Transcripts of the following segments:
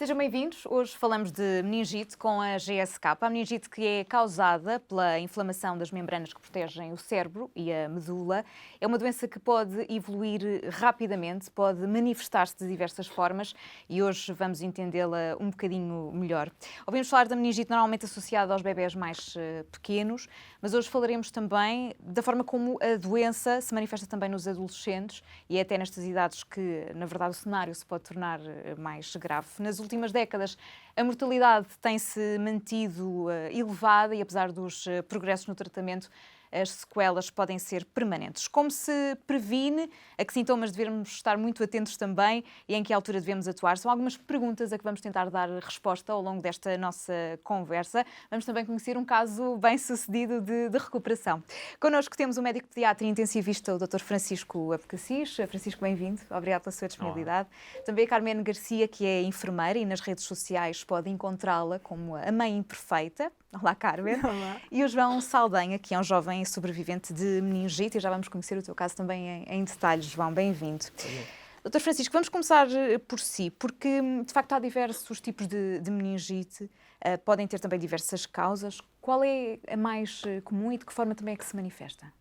Sejam bem-vindos. Hoje falamos de meningite com a GSK. A meningite que é causada pela inflamação das membranas que protegem o cérebro e a medula. É uma doença que pode evoluir rapidamente, pode manifestar-se de diversas formas e hoje vamos entendê-la um bocadinho melhor. Ouvimos falar da meningite normalmente associada aos bebés mais pequenos, mas hoje falaremos também da forma como a doença se manifesta também nos adolescentes e é até nestas idades que, na verdade, o cenário se pode tornar mais grave. Nas últimas décadas, a mortalidade tem-se mantido elevada e, apesar dos progressos no tratamento, as sequelas podem ser permanentes. Como se previne? A que sintomas devemos estar muito atentos também e em que altura devemos atuar? São algumas perguntas a que vamos tentar dar resposta ao longo desta nossa conversa. Vamos também conhecer um caso bem-sucedido de recuperação. Connosco temos o médico pediatra e intensivista, o Dr. Francisco Abcacis. Francisco, bem-vindo. Obrigado pela sua disponibilidade. Olá. Também a Carmen Garcia, que é enfermeira e nas redes sociais pode encontrá-la como a mãe imperfeita. Olá, Carmen. Olá. E o João Saldanha, que é um jovem sobrevivente de meningite, e já vamos conhecer o teu caso também em detalhes. João, bem-vindo. Dr. Francisco, vamos começar por si, porque de facto há diversos tipos de meningite, podem ter também diversas causas. Qual é a mais comum e de que forma também é que se manifesta?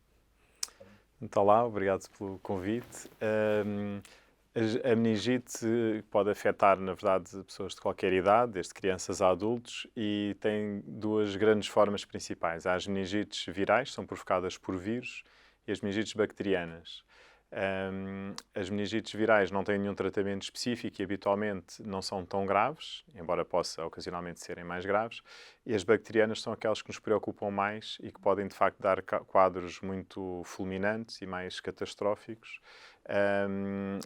Então, olá, obrigado pelo convite. A meningite pode afetar, na verdade, pessoas de qualquer idade, desde crianças a adultos, e tem duas grandes formas principais. Há as meningites virais, são provocadas por vírus, e as meningites bacterianas. As meningites virais não têm nenhum tratamento específico e habitualmente não são tão graves, embora possa ocasionalmente serem mais graves, e as bacterianas são aquelas que nos preocupam mais e que podem de facto dar quadros muito fulminantes e mais catastróficos,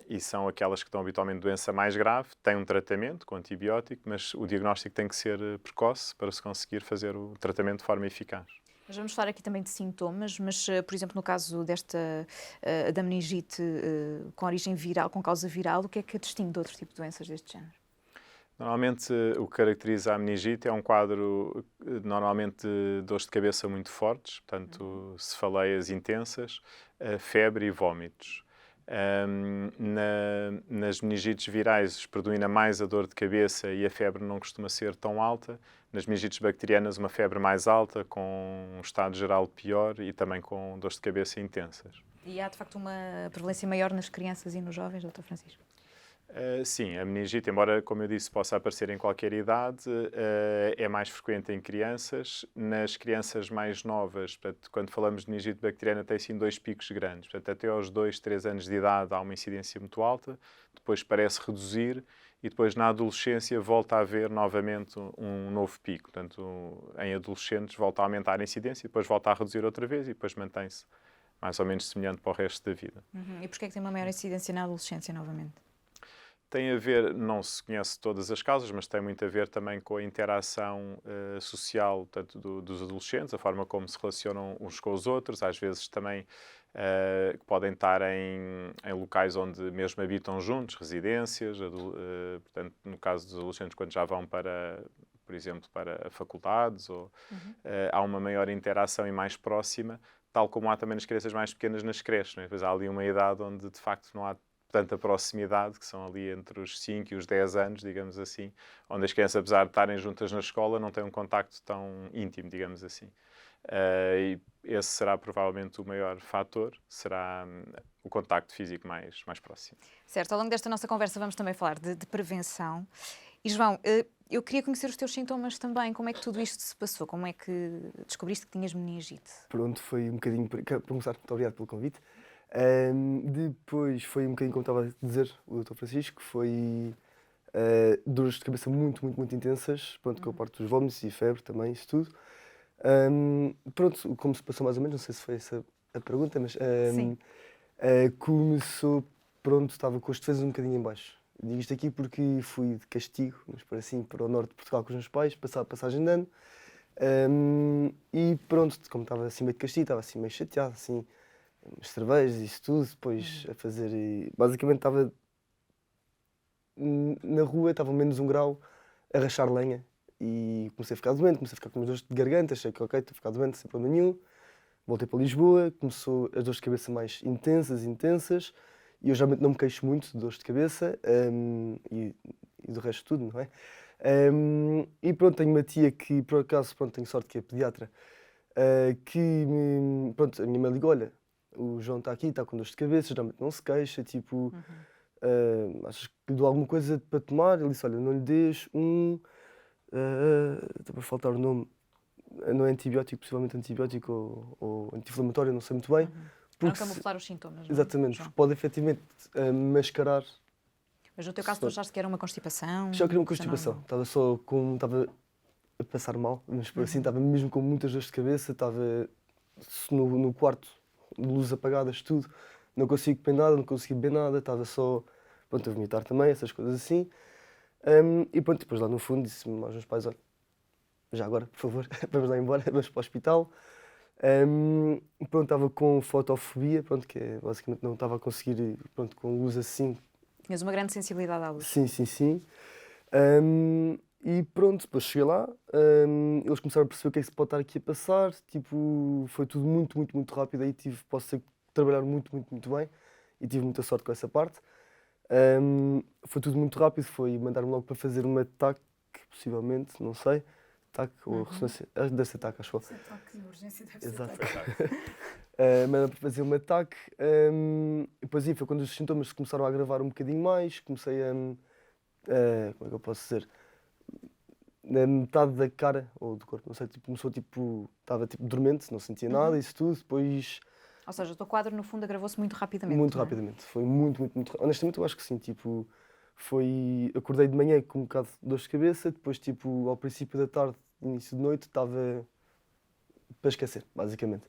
e são aquelas que dão habitualmente doença mais grave, têm um tratamento com antibiótico, mas o diagnóstico tem que ser precoce para se conseguir fazer o tratamento de forma eficaz. Nós vamos falar aqui também de sintomas, mas, por exemplo, no caso da meningite com origem viral, com causa viral, o que é que a distingue de outro tipo de doenças deste género? Normalmente, o que caracteriza a meningite é um quadro, normalmente, de dores de cabeça muito fortes, portanto, cefaleias intensas, febre e vómitos. Nas meningites virais predomina mais a dor de cabeça e a febre não costuma ser tão alta. Nas meningites bacterianas, uma febre mais alta, com um estado geral pior e também com dores de cabeça intensas. E há, de facto, uma prevalência maior nas crianças e nos jovens, Dr. Francisco? Sim, a meningite, embora, como eu disse, possa aparecer em qualquer idade, é mais frequente em crianças. Nas crianças mais novas, portanto, quando falamos de meningite bacteriana, tem sim dois picos grandes. Portanto, até aos 2, 3 anos de idade há uma incidência muito alta, depois parece reduzir e depois na adolescência volta a haver novamente um novo pico. Portanto, em adolescentes volta a aumentar a incidência, depois volta a reduzir outra vez e depois mantém-se mais ou menos semelhante para o resto da vida. E porquê é que tem uma maior incidência na adolescência novamente? Tem a ver, não se conhece todas as causas, mas tem muito a ver também com a interação social, tanto dos adolescentes, a forma como se relacionam uns com os outros, às vezes também podem estar em locais onde mesmo habitam juntos, residências, portanto, no caso dos adolescentes, quando já vão para, por exemplo, para faculdades, há uma maior interação e mais próxima, tal como há também nas crianças mais pequenas nas creches, não é? Depois há ali uma idade onde, de facto, não há tanta proximidade, que são ali entre os 5 e os 10 anos, digamos assim, onde as crianças, apesar de estarem juntas na escola, não têm um contacto tão íntimo, digamos assim. E esse será provavelmente o maior fator, será o contacto físico mais próximo. Certo, ao longo desta nossa conversa vamos também falar de prevenção. E João, eu queria conhecer os teus sintomas também, como é que tudo isto se passou, como é que descobriste que tinhas meningite? Pronto, foi um bocadinho, para começar, muito obrigado pelo convite. Depois foi um bocadinho como estava a dizer o Dr. Francisco, foi dores de cabeça muito intensas, pronto, com a parte dos vómitos e febre também, isso tudo. Pronto, como se passou mais ou menos, não sei se foi essa a pergunta, mas Sim. começou, pronto, estava com as defesas um bocadinho em baixo. Digo isto aqui porque fui de castigo, mas para o norte de Portugal com os meus pais, passar a passagem de ano. E pronto, como estava assim meio de castigo, estava assim meio chateado, assim, as cervejas e isso tudo, depois a fazer. Basicamente estava na rua, estava a menos 1 grau, a rachar lenha. E comecei a ficar doente, comecei a ficar com umas dores de garganta, achei que ok, estou a ficar doente, sem problema nenhum. Voltei para Lisboa, começou as dores de cabeça mais intensas, E eu geralmente não me queixo muito de dores de cabeça e do resto de tudo, não é? E pronto, tenho uma tia que, por acaso, pronto, tenho sorte que é pediatra, pronto, a minha mãe ligou, olha, o João está aqui, está com dores de cabeça, geralmente não se queixa, tipo, achas que lhe dou alguma coisa para tomar? Ele disse, olha, não lhe dês está para faltar o nome, não é antibiótico, possivelmente antibiótico ou anti-inflamatório, não sei muito bem. Para não camuflar os sintomas, não é? Exatamente, João? porque pode efetivamente mascarar. Mas no teu caso, tu achaste que era uma constipação? Já queria uma Isso é constipação, normal. estava a passar mal, mas por assim, estava mesmo com muitas dores de cabeça, estava no quarto, luzes apagadas, tudo, não consigo comer nada, não conseguia beber nada, estava só, pronto, a vomitar também, essas coisas assim. E pronto, depois lá no fundo disse-me aos meus pais, olha, já agora, por favor, vamos lá embora, vamos para o hospital. Pronto, estava com fotofobia, pronto, que é, basicamente não estava a conseguir, pronto, com luz assim. Tinhas uma grande sensibilidade à luz. Sim, sim, sim. E pronto, depois cheguei lá, eles começaram a perceber o que é que se pode estar aqui a passar, tipo, foi tudo muito, muito, muito rápido, aí posso dizer que trabalhar muito, muito, muito bem e tive muita sorte com essa parte. Foi tudo muito rápido, foi mandar-me logo para fazer uma TAC, possivelmente, não sei, TAC ou ressonância, deve ser TAC, acho eu. Esse ataque de urgência deve Exato. ser TAC. Mandaram para fazer um ataque. Depois foi quando os sintomas se começaram a agravar um bocadinho mais. Comecei como é que eu posso dizer? Na metade da cara ou do corpo, não sei, tipo, começou tipo. Estava tipo dormente, não sentia nada, isso tudo. Depois. Ou seja, o teu quadro, no fundo, agravou-se muito rapidamente. Muito não é? rapidamente. Foi muito, muito, muito. Honestamente, eu acho que sim. Tipo, foi. Acordei de manhã com um bocado de dor de cabeça. Depois, tipo, ao princípio da tarde, início de noite, estava para esquecer, basicamente.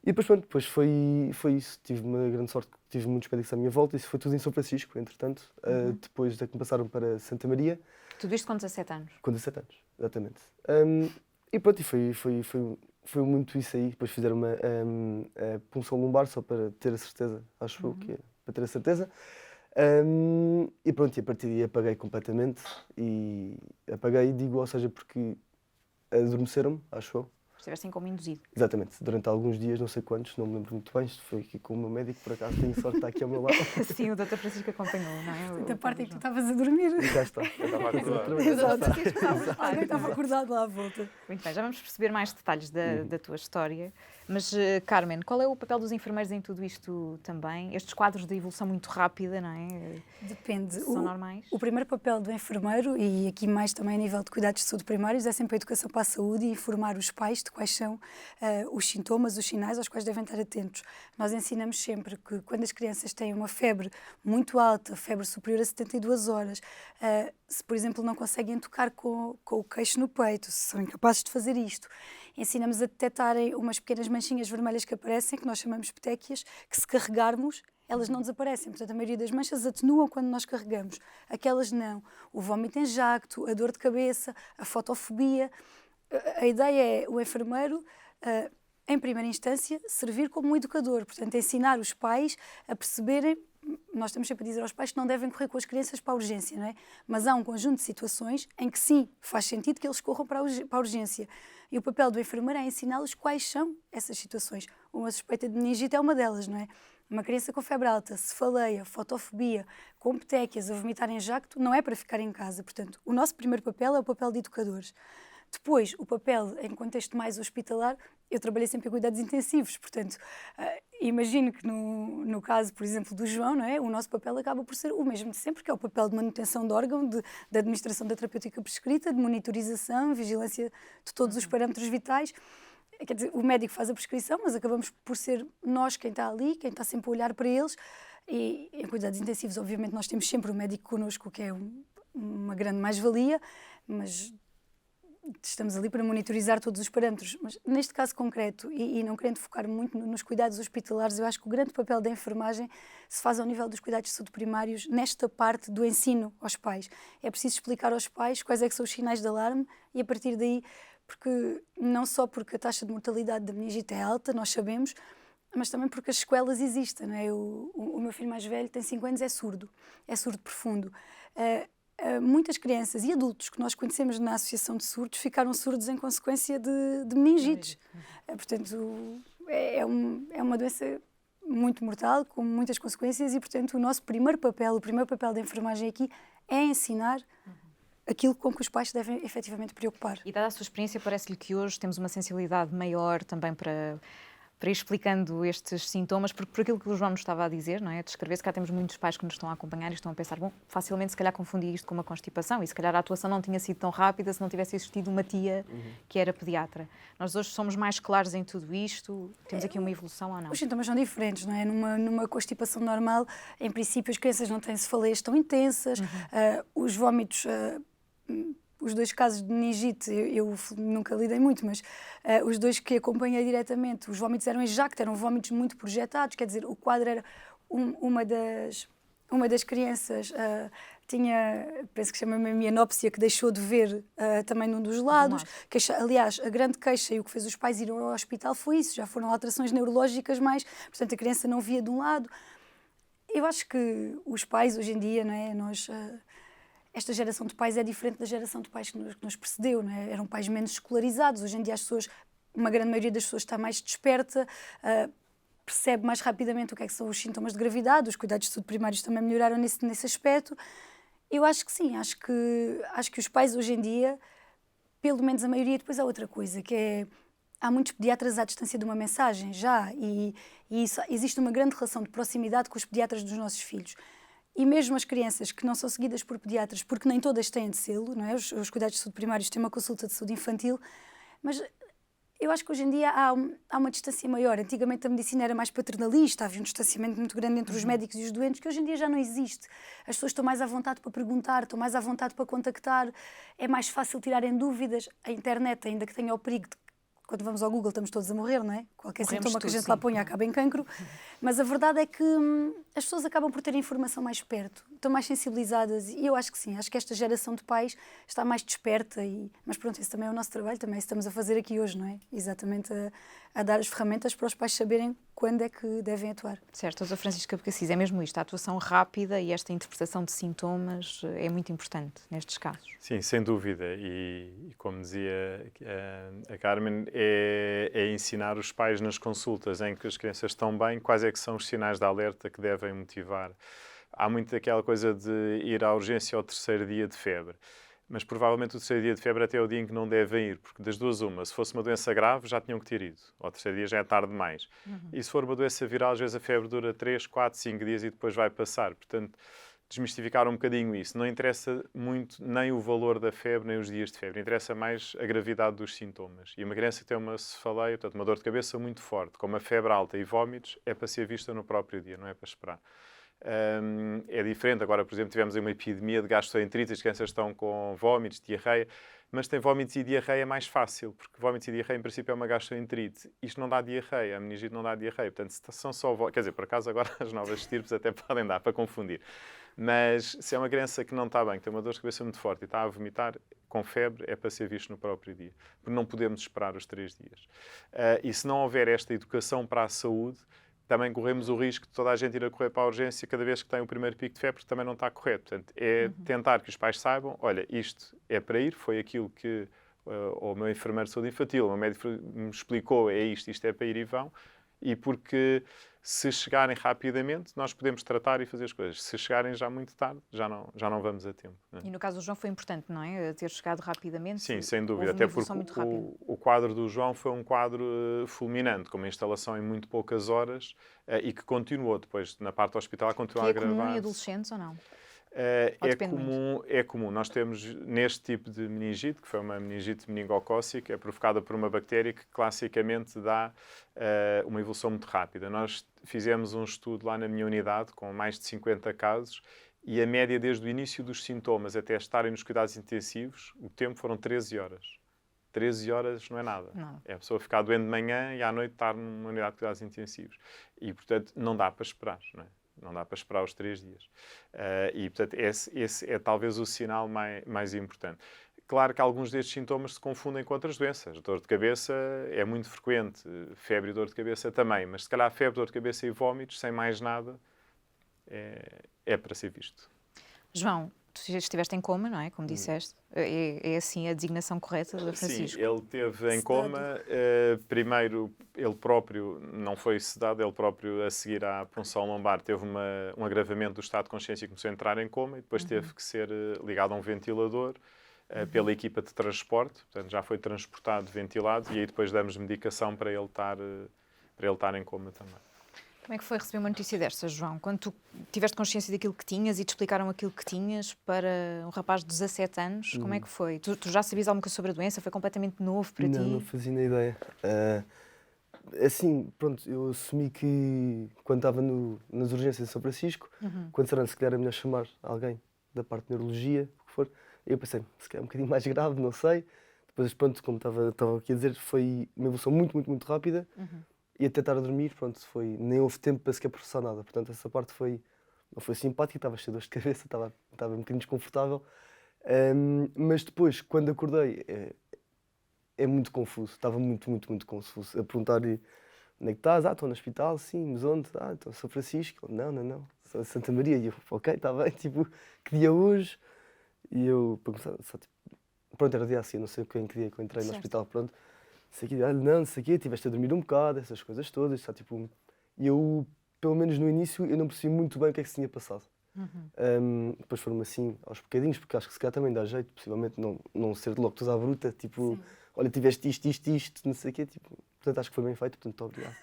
E depois, pronto, depois foi isso. Tive uma grande sorte, tive muitos médicos à minha volta. Isso foi tudo em São Francisco, entretanto. Depois é que me passaram para Santa Maria, Tudo isto com 17 anos. com 17 anos, exatamente. E pronto, e foi muito isso aí. Depois fizeram uma punção lumbar, só para ter a certeza, acho eu, que é para ter a certeza. E pronto, e a partir daí apaguei completamente. E apaguei, digo, ou seja, porque adormeceram-me, acho eu. Estiveste assim como induzido. Exatamente, durante alguns dias, não sei quantos, não me lembro muito bem, isto foi aqui com o meu médico, por acaso tenho sorte de estar aqui ao meu lado. Sim, o Dr. Francisco acompanhou, não é? Da parte em que tu estavas a dormir. E cá está. Eu estava a acordar. Exato. Exato. Alguém estava acordado lá à volta. Muito bem, já vamos perceber mais detalhes da tua história. Mas, Carmen, qual é o papel dos enfermeiros em tudo isto também? Estes quadros de evolução muito rápida, não é? Depende. São normais? O primeiro papel do enfermeiro, e aqui mais também a nível de cuidados de saúde primários, é sempre a educação para a saúde e informar os pais de quais são os sintomas, os sinais aos quais devem estar atentos. Nós ensinamos sempre que quando as crianças têm uma febre muito alta, febre superior a 72 horas, se, por exemplo, não conseguem tocar com o queixo no peito, se são incapazes de fazer isto, ensinamos a detectarem umas pequenas manchinhas vermelhas que aparecem, que nós chamamos de petéquias, que se carregarmos, elas não desaparecem. Portanto, a maioria das manchas atenuam quando nós carregamos. Aquelas não. O vómito em jacto, a dor de cabeça, a fotofobia. A ideia é o enfermeiro, em primeira instância, servir como um educador. Portanto, ensinar os pais a perceberem. Nós estamos sempre a dizer aos pais que não devem correr com as crianças para a urgência, não é? Mas há um conjunto de situações em que sim, faz sentido que eles corram para a urgência. E o papel do enfermeiro é ensiná-los quais são essas situações. Uma suspeita de meningite é uma delas, não é? Uma criança com febre alta, cefaleia, fotofobia, com petequias, a vomitar em jacto, não é para ficar em casa. Portanto, o nosso primeiro papel é o papel de educadores. Depois, o papel, em contexto mais hospitalar, eu trabalhei sempre em cuidados intensivos, portanto, imagino que no caso, por exemplo, do João, não é? O nosso papel acaba por ser o mesmo de sempre, que é o papel de manutenção de órgão, de administração da terapêutica prescrita, de monitorização, vigilância de todos os parâmetros vitais. Quer dizer, o médico faz a prescrição, mas acabamos por ser nós quem está ali, quem está sempre a olhar para eles. E em cuidados intensivos, obviamente, nós temos sempre o médico connosco, que é uma grande mais-valia, mas estamos ali para monitorizar todos os parâmetros. Mas neste caso concreto, e não querendo focar muito nos cuidados hospitalares, eu acho que o grande papel da enfermagem se faz ao nível dos cuidados de saúde primários, nesta parte do ensino aos pais. É preciso explicar aos pais quais é que são os sinais de alarme e a partir daí, porque não só porque a taxa de mortalidade da meningite é alta, nós sabemos, mas também porque as sequelas existem, não é? O meu filho mais velho tem 5 anos, é surdo profundo. Muitas crianças e adultos que nós conhecemos na Associação de Surdos ficaram surdos em consequência de meningites. Portanto, é uma doença muito mortal, com muitas consequências e, portanto, o nosso primeiro papel, o primeiro papel da enfermagem aqui é ensinar aquilo com que os pais se devem efetivamente preocupar. E dada a sua experiência, parece-lhe que hoje temos uma sensibilidade maior também para ir explicando estes sintomas, porque por aquilo que o João nos estava a dizer, não é? Descrever, se cá temos muitos pais que nos estão a acompanhar e estão a pensar, bom, facilmente se calhar confundi isto com uma constipação e se calhar a atuação não tinha sido tão rápida se não tivesse existido uma tia que era pediatra. Nós hoje somos mais claros em tudo isto? Temos aqui uma evolução ou não? Os sintomas são diferentes, não é? Numa constipação normal, em princípio, as crianças não têm cefaleias tão intensas, os vômitos... Os 2 casos de meningite, eu nunca lidei muito, mas os 2 que acompanhei diretamente, os vômitos eram em jacto, eram vômitos muito projetados, quer dizer, o quadro era uma das crianças tinha, penso que chama-me mianópsia, que deixou de ver também num dos lados. Aliás, a grande queixa e o que fez os pais irem ao hospital foi isso, já foram alterações neurológicas mais, portanto a criança não via de um lado. Eu acho que os pais hoje em dia, não é, esta geração de pais é diferente da geração de pais que nos precedeu, não é? Eram pais menos escolarizados. Hoje em dia as pessoas, uma grande maioria das pessoas está mais desperta, percebe mais rapidamente o que é que são os sintomas de gravidade, os cuidados de saúde primários também melhoraram nesse aspecto. Eu acho que sim, acho que os pais hoje em dia, pelo menos a maioria, depois há outra coisa, que é, há muitos pediatras à distância de uma mensagem já, e existe uma grande relação de proximidade com os pediatras dos nossos filhos. E mesmo as crianças que não são seguidas por pediatras, porque nem todas têm de sê-lo, não é? Os cuidados de saúde primários têm uma consulta de saúde infantil, mas eu acho que hoje em dia há uma distância maior. Antigamente a medicina era mais paternalista, havia um distanciamento muito grande entre os médicos e os doentes, que hoje em dia já não existe. As pessoas estão mais à vontade para perguntar, estão mais à vontade para contactar, é mais fácil tirarem dúvidas. A internet, ainda que tenha o perigo de quando vamos ao Google estamos todos a morrer, não é? Qualquer sintoma que a gente lá ponha acaba em cancro. Mas a verdade é que as pessoas acabam por ter a informação mais perto, estão mais sensibilizadas e eu acho que sim, acho que esta geração de pais está mais desperta. Mas pronto, esse também é o nosso trabalho, também estamos a fazer aqui hoje, não é? Exatamente a dar as ferramentas para os pais saberem quando é que devem atuar. Certo, doutora Francisca Becassis, é mesmo isto, a atuação rápida e esta interpretação de sintomas é muito importante nestes casos. Sim, sem dúvida, e como dizia a Carmen, é ensinar os pais nas consultas em que as crianças estão bem, quais é que são os sinais de alerta que devem motivar. Há muito aquela coisa de ir à urgência ao 3º dia de febre. Mas provavelmente o 3º dia de febre até é o dia em que não devem ir, porque das duas uma, se fosse uma doença grave já tinham que ter ido, ao 3º dia já é tarde demais. E se for uma doença viral, às vezes a febre dura 3, 4, 5 dias e depois vai passar. Portanto, desmistificar um bocadinho isso. Não interessa muito nem o valor da febre, nem os dias de febre. Interessa mais a gravidade dos sintomas. E uma criança que tem uma cefaleia, portanto, uma dor de cabeça muito forte, com uma febre alta e vómitos, é para ser vista no próprio dia, não é para esperar. É diferente. Agora, por exemplo, tivemos uma epidemia de gastroenterite, as crianças estão com vómitos, diarreia, mas tem vómitos e diarreia mais fácil, porque vómitos e diarreia, em princípio, é uma gastroenterite. Isto não dá diarreia, a meningite não dá diarreia. Portanto, se são só quer dizer, por acaso, agora as novas estirpes até podem dar para confundir. Mas se é uma criança que não está bem, que tem uma dor de cabeça muito forte e está a vomitar com febre, é para ser visto no próprio dia. Porque não podemos esperar os 3 dias. E se não houver esta educação para a saúde, também corremos o risco de toda a gente ir a correr para a urgência cada vez que tem o primeiro pico de febre, porque também não está correto. Portanto, é tentar que os pais saibam, olha, isto é para ir, foi aquilo que o meu enfermeiro de saúde infantil, o meu médico me explicou, é isto é para ir e vão. E porque se chegarem rapidamente, nós podemos tratar e fazer as coisas. Se chegarem já muito tarde, já não vamos a tempo. Não é? E no caso do João foi importante, não é? Ter chegado rapidamente. Sim, sem dúvida. Até porque o quadro do João foi um quadro fulminante, com uma instalação em muito poucas horas e que continuou depois, na parte hospitalar, continuou a gravar. É comum em adolescentes ou não? É comum. Nós temos neste tipo de meningite, que foi uma meningite meningocócica, é provocada por uma bactéria que classicamente dá uma evolução muito rápida. Nós fizemos um estudo lá na minha unidade com mais de 50 casos e a média desde o início dos sintomas até estarem nos cuidados intensivos, o tempo foram 13 horas. 13 horas não é nada. Não. É a pessoa ficar doente de manhã e à noite estar numa unidade de cuidados intensivos. E, portanto, não dá para esperar, não é? Não dá para esperar os 3 dias. E, portanto, esse é talvez o sinal mais importante. Claro que alguns destes sintomas se confundem com outras doenças. Dor de cabeça é muito frequente, febre e dor de cabeça também, mas se calhar febre, dor de cabeça e vómitos, sem mais nada, é para ser visto. João, tu estiveste em coma, não é? Como disseste. É assim a designação correta do Francisco? Sim, ele esteve em coma. Primeiro, ele próprio não foi sedado, ele próprio, a seguir à punção lombar, teve um agravamento do estado de consciência e começou a entrar em coma e depois teve que ser ligado a um ventilador pela equipa de transporte. Portanto, já foi transportado, ventilado e aí depois damos medicação para ele estar em coma também. Como é que foi receber uma notícia destas, João? Quando tu tiveste consciência daquilo que tinhas e te explicaram aquilo que tinhas para um rapaz de 17 anos, como é que foi? Tu já sabias alguma coisa sobre a doença? Foi completamente novo para ti? Não fazia nem ideia. Assim, pronto, eu assumi que quando estava nas urgências de São Francisco, quando disseram se calhar era melhor chamar alguém da parte de neurologia, o que for, eu pensei, se calhar é um bocadinho mais grave, não sei. Depois, pronto, como estava aqui a dizer, foi uma evolução muito, muito, muito rápida. E até estar a dormir, pronto, nem houve tempo para sequer processar nada. Portanto, essa parte foi simpática, estava cheio de dores de cabeça, estava um bocadinho desconfortável. Mas depois, quando acordei, é muito confuso. Estava muito, muito, muito confuso. A perguntar-lhe onde é que estás? Estou no hospital, sim, mas onde? Estou em São Francisco. Não, sou em Santa Maria. E eu, ok, está bem, tipo, que dia é hoje? E eu, para começar, pronto, era dia assim, não sei em que dia que eu entrei no hospital, pronto. Sei que, não sei o quê, estiveste a dormir um bocado, essas coisas todas, está tipo... E eu, pelo menos no início, eu não percebi muito bem o que é que se tinha passado. Depois foram assim, aos bocadinhos, porque acho que se calhar também dá jeito, possivelmente não ser de logo toda à bruta, tipo, olha, tiveste isto, não sei o quê, tipo... Portanto, acho que foi bem feito, portanto, obrigado.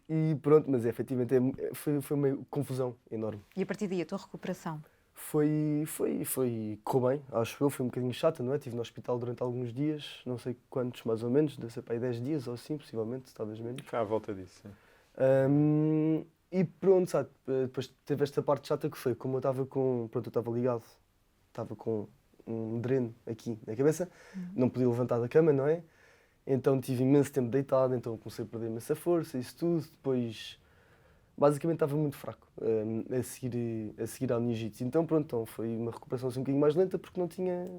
E pronto, mas efetivamente foi uma confusão enorme. E a partir daí, a tua recuperação? Correu bem, acho eu, foi um bocadinho chata, não é? Estive no hospital durante alguns dias, não sei quantos mais ou menos, deve ser para aí 10 dias ou assim, possivelmente, talvez menos. Foi à volta disso, sim. E pronto, sabe, depois teve esta parte chata que foi, como eu estava ligado, estava com um dreno aqui na cabeça, não podia levantar da cama, não é? Então tive imenso tempo deitado, então comecei a perder imensa força, isso tudo, depois... Basicamente estava muito fraco a seguir à meningite. Então pronto, foi uma recuperação assim um bocadinho mais lenta porque não tinha,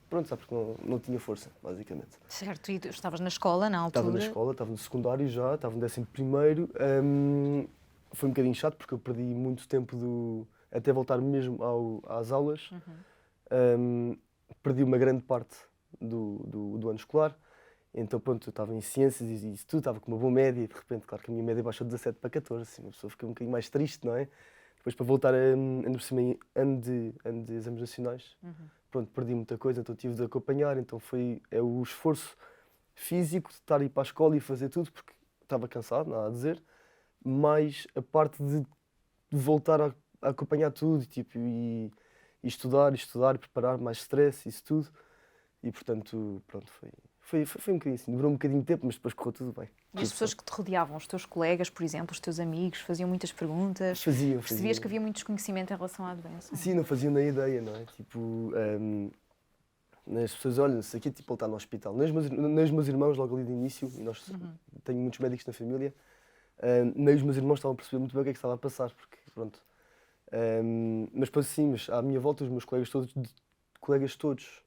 porque não tinha força, basicamente. Certo, e tu estavas na escola na altura? Estava na escola, estava no secundário já, estava no 11º. Foi um bocadinho chato porque eu perdi muito tempo até voltar mesmo às aulas. Perdi uma grande parte do ano escolar. Então, pronto, eu estava em ciências e isso tudo, estava com uma boa média e de repente, claro que a minha média baixou de 17 para 14, assim, uma pessoa fica um bocadinho mais triste, não é? Depois, para voltar ainda por cima, ano de exames nacionais, pronto, perdi muita coisa, então tive de acompanhar, então o esforço físico de estar a ir para a escola e fazer tudo, porque estava cansado, nada a dizer, mais a parte de voltar a acompanhar tudo, tipo, e estudar, e preparar, mais stress, isso tudo, e portanto, pronto, foi um bocadinho assim, demorou um bocadinho de tempo, mas depois correu tudo bem. E as pessoas que te rodeavam, os teus colegas, por exemplo, os teus amigos, faziam muitas perguntas? Faziam. Percebias que havia muito desconhecimento em relação à doença? Sim, não faziam nem ideia, não é? Tipo, as pessoas olham, se aqui, tipo, ele está no hospital. Nem os meus irmãos, logo ali de início, e tenho muitos médicos na família, nem os meus irmãos estavam a perceber muito bem o que é que estava a passar, porque, pronto. Mas depois sim, mas à minha volta, os meus colegas todos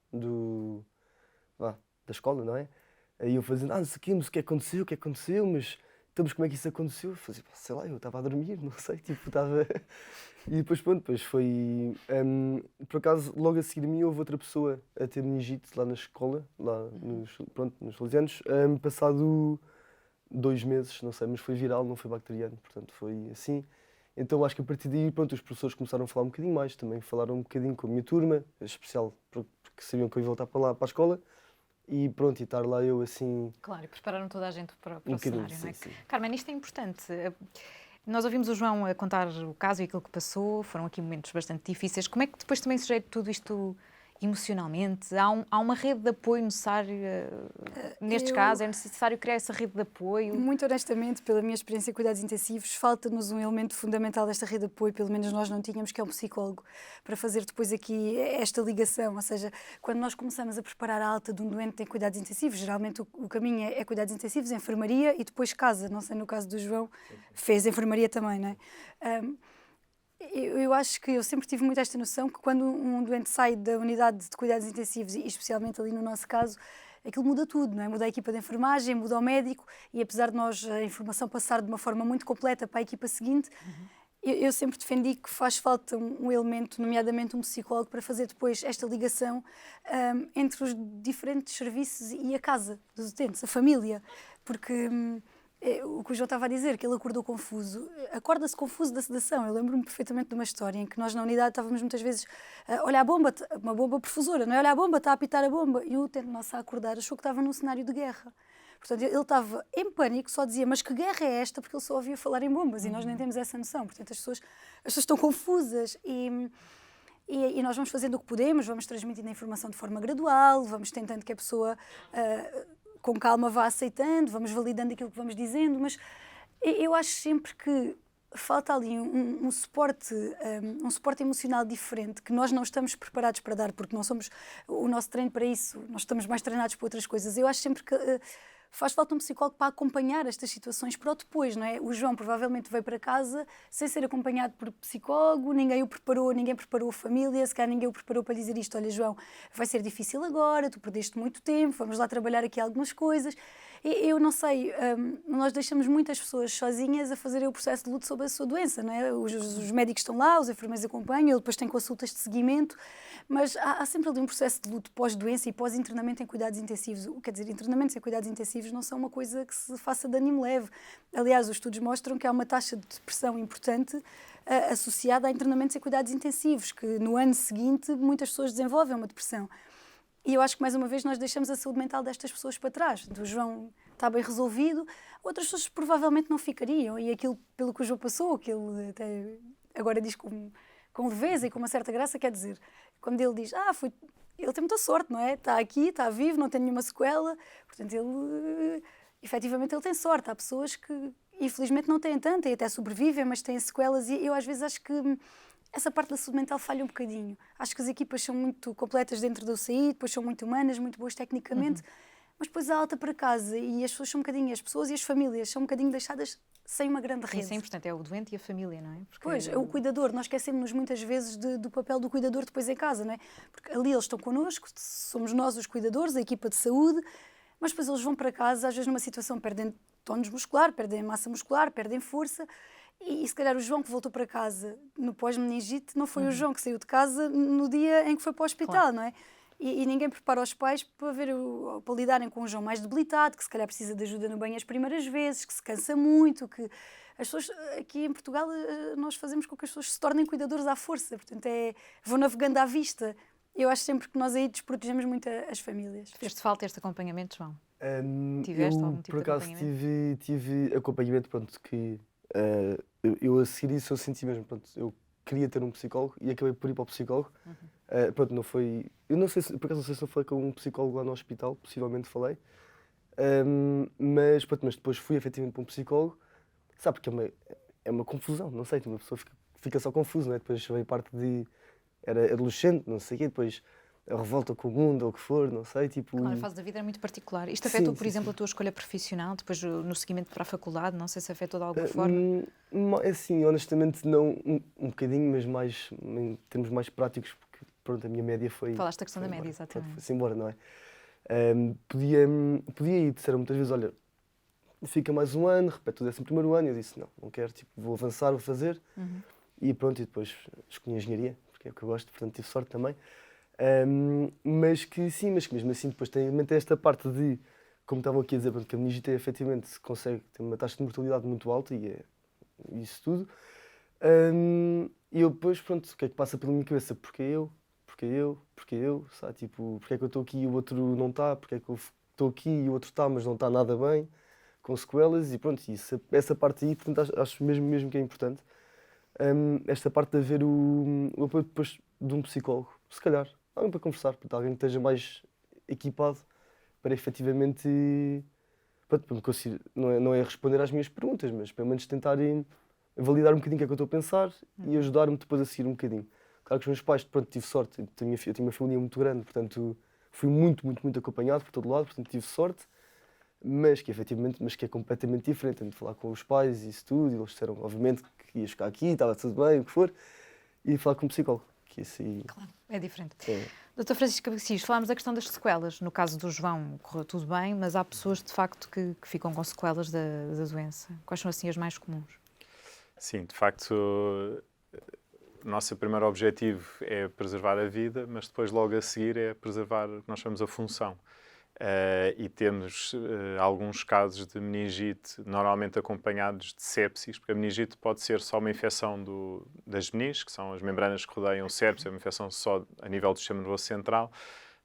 da escola, não é? Aí eu fazendo, não sei o que aconteceu, mas como é que isso aconteceu? Eu fazia, sei lá, eu estava a dormir, não sei, tipo, estava... E depois, pronto, depois foi... por acaso, logo a seguir a mim, houve outra pessoa a ter meningite lá na escola, lá nos Salesianos, passado 2 meses, não sei, mas foi viral, não foi bacteriano, portanto foi assim. Então acho que a partir daí, pronto, os professores começaram a falar um bocadinho mais, também falaram um bocadinho com a minha turma, em especial porque sabiam que eu ia voltar para a escola. E pronto, e estar lá eu assim... Claro, e prepararam toda a gente para o cenário, não é? Sim. Carmen, isto é importante. Nós ouvimos o João a contar o caso e aquilo que passou, foram aqui momentos bastante difíceis. Como é que depois também se jeita tudo isto emocionalmente? Há uma rede de apoio necessária nestes casos? É necessário criar essa rede de apoio? Muito honestamente, pela minha experiência em cuidados intensivos, falta-nos um elemento fundamental desta rede de apoio, pelo menos nós não tínhamos, que é um psicólogo, para fazer depois aqui esta ligação. Ou seja, quando nós começamos a preparar a alta de um doente em cuidados intensivos, geralmente o caminho é cuidados intensivos, enfermaria e depois casa. Não sei, no caso do João, fez enfermaria também, não é? Eu acho que eu sempre tive muito esta noção que quando um doente sai da unidade de cuidados intensivos, e especialmente ali no nosso caso, aquilo muda tudo, não é? Muda a equipa de enfermagem, muda o médico, e apesar de nós a informação passar de uma forma muito completa para a equipa seguinte, Eu sempre defendi que faz falta um elemento, nomeadamente um psicólogo, para fazer depois esta ligação entre os diferentes serviços e a casa dos utentes, a família. Porque o que o João estava a dizer, que ele acordou confuso, acorda-se confuso da sedação. Eu lembro-me perfeitamente de uma história em que nós na unidade estávamos muitas vezes a olhar a bomba, uma bomba perfusora, não é? Olhar a bomba, está a apitar a bomba. E o utente nosso a acordar achou que estava num cenário de guerra. Portanto, ele estava em pânico, só dizia, mas que guerra é esta? Porque ele só ouvia falar em bombas e nós nem temos essa noção. Portanto, as pessoas estão confusas e nós vamos fazendo o que podemos, vamos transmitindo a informação de forma gradual, vamos tentando que a pessoa com calma vá aceitando, vamos validando aquilo que vamos dizendo, mas eu acho sempre que falta ali um suporte emocional diferente que nós não estamos preparados para dar, porque não somos o nosso treino para isso, nós estamos mais treinados para outras coisas. Eu acho sempre que faz falta um psicólogo para acompanhar estas situações para o depois, não é? O João provavelmente veio para casa sem ser acompanhado por psicólogo, ninguém preparou a família, se calhar ninguém o preparou para dizer isto, olha João, vai ser difícil agora, tu perdeste muito tempo, vamos lá trabalhar aqui algumas coisas. Eu não sei, nós deixamos muitas pessoas sozinhas a fazerem o processo de luto sobre a sua doença, não é? Os médicos estão lá, os enfermeiros acompanham, ele depois tem consultas de seguimento, mas há sempre ali um processo de luto pós-doença e pós-internamento em cuidados intensivos. Quer dizer, internamentos em cuidados intensivos não são uma coisa que se faça de ânimo leve. Aliás, os estudos mostram que há uma taxa de depressão importante associada a internamentos em cuidados intensivos, que no ano seguinte muitas pessoas desenvolvem uma depressão. E eu acho que, mais uma vez, nós deixamos a saúde mental destas pessoas para trás. Do João está bem resolvido, outras pessoas provavelmente não ficariam. E aquilo pelo que o João passou, que ele até agora diz com leveza e com uma certa graça, quer dizer, quando ele diz, ele tem muita sorte, não é? Está aqui, está vivo, não tem nenhuma sequela. Portanto, efetivamente, ele tem sorte. Há pessoas que, infelizmente, não têm tanto e até sobrevivem, mas têm sequelas. E eu, às vezes, acho que essa parte da saúde mental falha um bocadinho. Acho que as equipas são muito completas dentro da UCI, depois são muito humanas, muito boas tecnicamente, mas depois há alta para casa e as pessoas são um bocadinho, as pessoas e as famílias são um bocadinho deixadas sem uma grande rede. Isso é importante, é o doente e a família, não é? Porque pois, é o cuidador, nós esquecemos-nos muitas vezes do papel do cuidador depois em casa, não é? Porque ali eles estão connosco, somos nós os cuidadores, a equipa de saúde, mas depois eles vão para casa, às vezes numa situação perdem tónus muscular, perdem massa muscular, perdem força. E se calhar o João que voltou para casa no pós-meningite não foi o João que saiu de casa no dia em que foi para o hospital, claro. Não é? E ninguém prepara os pais para lidarem com um João mais debilitado, que se calhar precisa de ajuda no banho as primeiras vezes, que se cansa muito, que as pessoas, aqui em Portugal, nós fazemos com que as pessoas se tornem cuidadores à força, portanto vão navegando à vista. Eu acho sempre que nós aí desprotegemos muito as famílias. Fez-te falta este acompanhamento, João? Tiveste algum tipo por acaso de acompanhamento? tive acompanhamento, pronto, que eu a seguir isso eu senti mesmo, pronto, eu queria ter um psicólogo e acabei por ir para o psicólogo. Pronto, não foi, eu não sei, por acaso não sei se eu falei com um psicólogo lá no hospital, possivelmente falei, mas depois fui efetivamente para um psicólogo, sabe, porque é uma confusão, não sei, uma pessoa fica só confusa, não é? Depois veio parte de, era adolescente, não sei o quê, depois a revolta com o mundo, ou o que for, não sei, tipo... Claro, a fase da vida é muito particular. Isto afetou, por exemplo, a tua escolha profissional, depois no seguimento para a faculdade, não sei se afetou de alguma forma? Assim, honestamente não, um bocadinho, mas mais, em termos mais práticos, porque pronto, a minha média foi... Falaste da questão da média, exatamente. Foi-se embora, não é? Podia ir, disseram muitas vezes, olha, fica mais um ano, repete o 11º ano, e eu disse, não quero, tipo, vou avançar, vou fazer, e pronto, e depois escolhi engenharia, porque é o que eu gosto, portanto tive sorte também. Mas que sim, mas que mesmo assim depois tem esta parte de, como estavam aqui a dizer, que a meningite efetivamente se consegue ter uma taxa de mortalidade muito alta e é isso tudo. E eu depois, pronto, o que é que passa pela minha cabeça? Porque eu, sabe? Tipo, porque é que eu estou aqui e o outro não está? Porque é que eu estou aqui e o outro está, mas não está nada bem, com sequelas e pronto, essa parte aí, portanto, acho mesmo que é importante. Esta parte de haver o apoio depois de um psicólogo, se calhar. Alguém para conversar, para alguém que esteja mais equipado para efetivamente, para me conseguir, não é responder às minhas perguntas, mas pelo menos tentar validar um bocadinho o que é que eu estou a pensar e ajudar-me depois a seguir um bocadinho. Claro que os meus pais, pronto, tive sorte, eu tinha uma família muito grande, portanto fui muito acompanhado por todo lado, portanto tive sorte, mas que é completamente diferente. Tenho de falar com os pais e isso tudo, e eles disseram obviamente que ia ficar aqui, estava tudo bem, o que for, e falar com um psicólogo. Que isso aí... Claro, é diferente. Doutor Francisco Cabassis, falámos da questão das sequelas. No caso do João, correu tudo bem, mas há pessoas, de facto, que ficam com sequelas da doença. Quais são, assim, as mais comuns? Sim, de facto, o nosso primeiro objetivo é preservar a vida, mas depois logo a seguir é preservar o que nós chamamos a função. E temos alguns casos de meningite, normalmente acompanhados de sepsis, porque a meningite pode ser só uma infecção das meninges, que são as membranas que rodeiam o cérebro, é uma infecção só a nível do sistema nervoso central,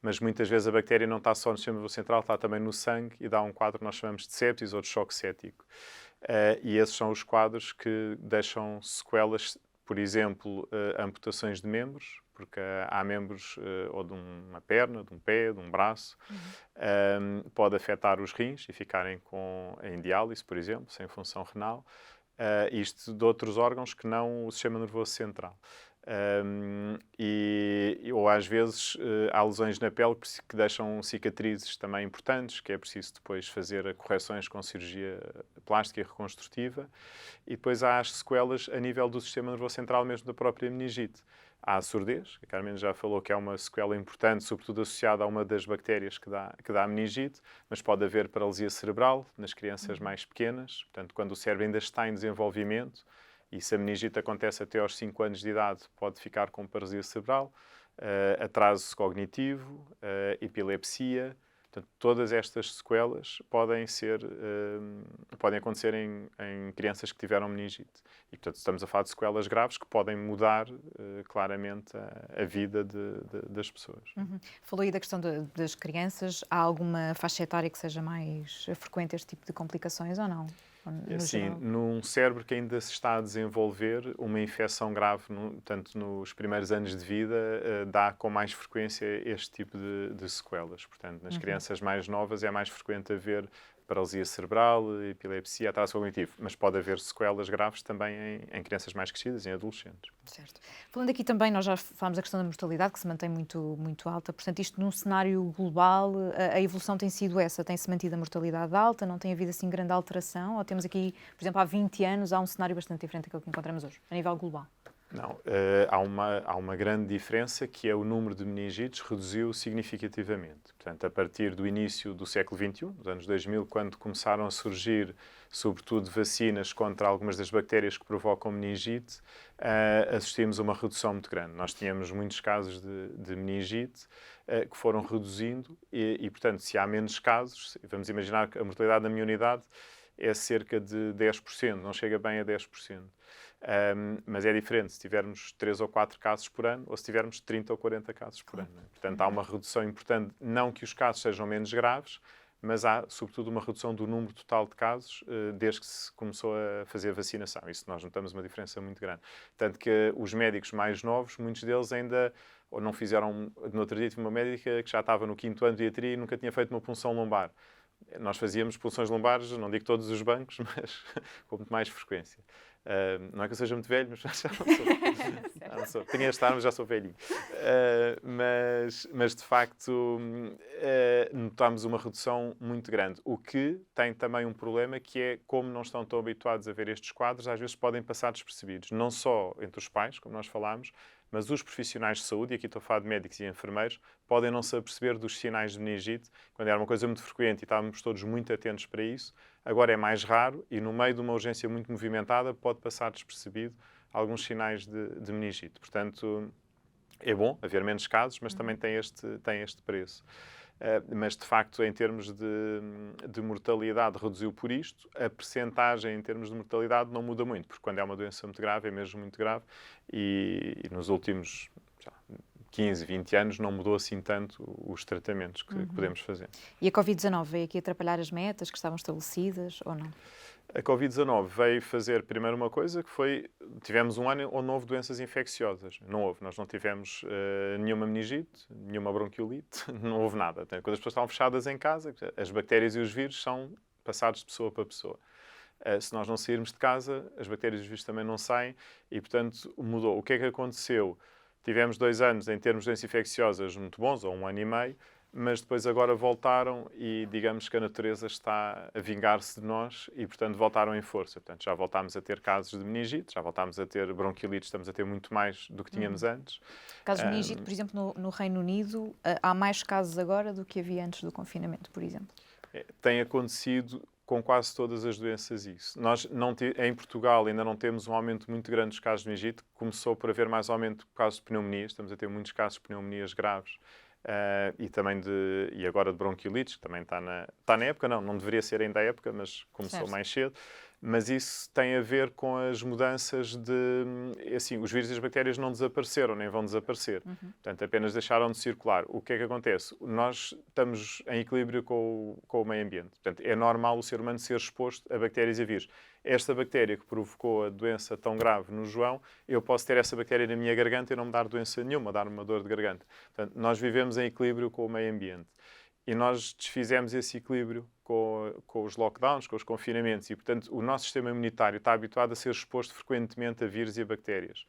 mas muitas vezes a bactéria não está só no sistema nervoso central, está também no sangue e dá um quadro que nós chamamos de sepsis ou de choque séptico. E esses são os quadros que deixam sequelas, por exemplo, amputações de membros, porque há membros ou de uma perna, de um pé, de um braço, pode afetar os rins e ficarem em diálise, por exemplo, sem função renal, isto de outros órgãos que não o sistema nervoso central. Ou às vezes há lesões na pele que deixam cicatrizes também importantes, que é preciso depois fazer correções com cirurgia plástica e reconstrutiva. E depois há as sequelas a nível do sistema nervoso central, mesmo da própria meningite. Há a surdez, a Carmen já falou que é uma sequela importante, sobretudo associada a uma das bactérias que dá a meningite, mas pode haver paralisia cerebral nas crianças mais pequenas, portanto, quando o cérebro ainda está em desenvolvimento, e se a meningite acontece até aos 5 anos de idade, pode ficar com paralisia cerebral, atraso cognitivo, epilepsia. Portanto, todas estas sequelas podem acontecer em crianças que tiveram meningite. E, portanto, estamos a falar de sequelas graves que podem mudar claramente a vida das pessoas. Uhum. Falou aí da questão das crianças. Há alguma faixa etária que seja mais frequente este tipo de complicações ou não? Sim, num cérebro que ainda se está a desenvolver, uma infecção grave, tanto nos primeiros anos de vida, dá com mais frequência este tipo de sequelas. Portanto, nas crianças mais novas é mais frequente haver paralisia cerebral, epilepsia, atraso cognitivo, mas pode haver sequelas graves também em crianças mais crescidas, em adolescentes. Certo. Falando aqui também, nós já falámos da questão da mortalidade, que se mantém muito, muito alta. Portanto, isto num cenário global, a evolução tem sido essa? Tem-se mantido a mortalidade alta? Não tem havido assim grande alteração? Ou temos aqui, por exemplo, há 20 anos, há um cenário bastante diferente daquele que encontramos hoje, a nível global? Não, há uma grande diferença, que é o número de meningites reduziu significativamente. Portanto, a partir do início do século XXI, dos anos 2000, quando começaram a surgir, sobretudo, vacinas contra algumas das bactérias que provocam meningite, assistimos a uma redução muito grande. Nós tínhamos muitos casos de meningite que foram reduzindo e, portanto, se há menos casos, vamos imaginar que a mortalidade na minha unidade é cerca de 10%, não chega bem a 10%. Mas é diferente se tivermos 3 ou 4 casos por ano ou se tivermos 30 ou 40 casos por ano. Portanto, há uma redução importante, não que os casos sejam menos graves, mas há, sobretudo, uma redução do número total de casos desde que se começou a fazer a vacinação. Isso nós notamos uma diferença muito grande. Tanto que os médicos mais novos, muitos deles ainda ou não fizeram... No outro dia tive uma médica que já estava no 5º ano de pediatria e nunca tinha feito uma punção lombar. Nós fazíamos punções lombares, não digo todos os bancos, mas com muito mais frequência. Não é que eu seja muito velho, mas já não sou. Tenho este ar, mas já sou velhinho. Mas de facto, notámos uma redução muito grande. O que tem também um problema, que é, como não estão tão habituados a ver estes quadros, às vezes podem passar despercebidos. Não só entre os pais, como nós falámos, mas os profissionais de saúde, e aqui estou a falar de médicos e enfermeiros, podem não se aperceber dos sinais de meningite, quando era uma coisa muito frequente e estávamos todos muito atentos para isso. Agora é mais raro e, no meio de uma urgência muito movimentada, pode passar despercebido alguns sinais de meningite. Portanto, é bom haver menos casos, mas também tem este preço. Mas, de facto, em termos de mortalidade, reduziu por isto. A percentagem em termos de mortalidade não muda muito, porque quando é uma doença muito grave, é mesmo muito grave. E nos últimos 15, 20 anos não mudou assim tanto os tratamentos que podemos fazer. E a Covid-19 veio aqui atrapalhar as metas que estavam estabelecidas ou não? A Covid-19 veio fazer primeiro uma coisa, que foi, tivemos um ano onde não houve doenças infecciosas. Não houve, nós não tivemos nenhuma meningite, nenhuma bronquiolite, não houve nada. Quando as pessoas estavam fechadas em casa, as bactérias e os vírus são passados de pessoa para pessoa. Se nós não sairmos de casa, as bactérias e os vírus também não saem e, portanto, mudou. O que é que aconteceu? Tivemos 2 anos em termos de doenças infecciosas muito bons, ou 1 ano e meio, mas depois agora voltaram e digamos que a natureza está a vingar-se de nós e, portanto, voltaram em força. Portanto, já voltámos a ter casos de meningite, já voltámos a ter bronquiolites, estamos a ter muito mais do que tínhamos antes. Casos de meningite, por exemplo, no Reino Unido, há mais casos agora do que havia antes do confinamento, por exemplo? Tem acontecido com quase todas as doenças isso. Nós em Portugal ainda não temos um aumento muito grande dos casos de meningite. Começou por haver mais aumento de casos de pneumonias. Estamos a ter muitos casos de pneumonias graves e também e agora de bronquiolites, que também está na época. Não deveria ser ainda a época, mas começou Certo. mais cedo. Mas isso tem a ver com as mudanças assim, os vírus e as bactérias não desapareceram, nem vão desaparecer. Portanto, apenas deixaram de circular. O que é que acontece? Nós estamos em equilíbrio com o meio ambiente. Portanto, é normal o ser humano ser exposto a bactérias e a vírus. Esta bactéria que provocou a doença tão grave no João, eu posso ter essa bactéria na minha garganta e não me dar doença nenhuma, dar-me uma dor de garganta. Portanto, nós vivemos em equilíbrio com o meio ambiente. E nós desfizemos esse equilíbrio com os lockdowns, com os confinamentos. E, portanto, o nosso sistema imunitário está habituado a ser exposto frequentemente a vírus e a bactérias.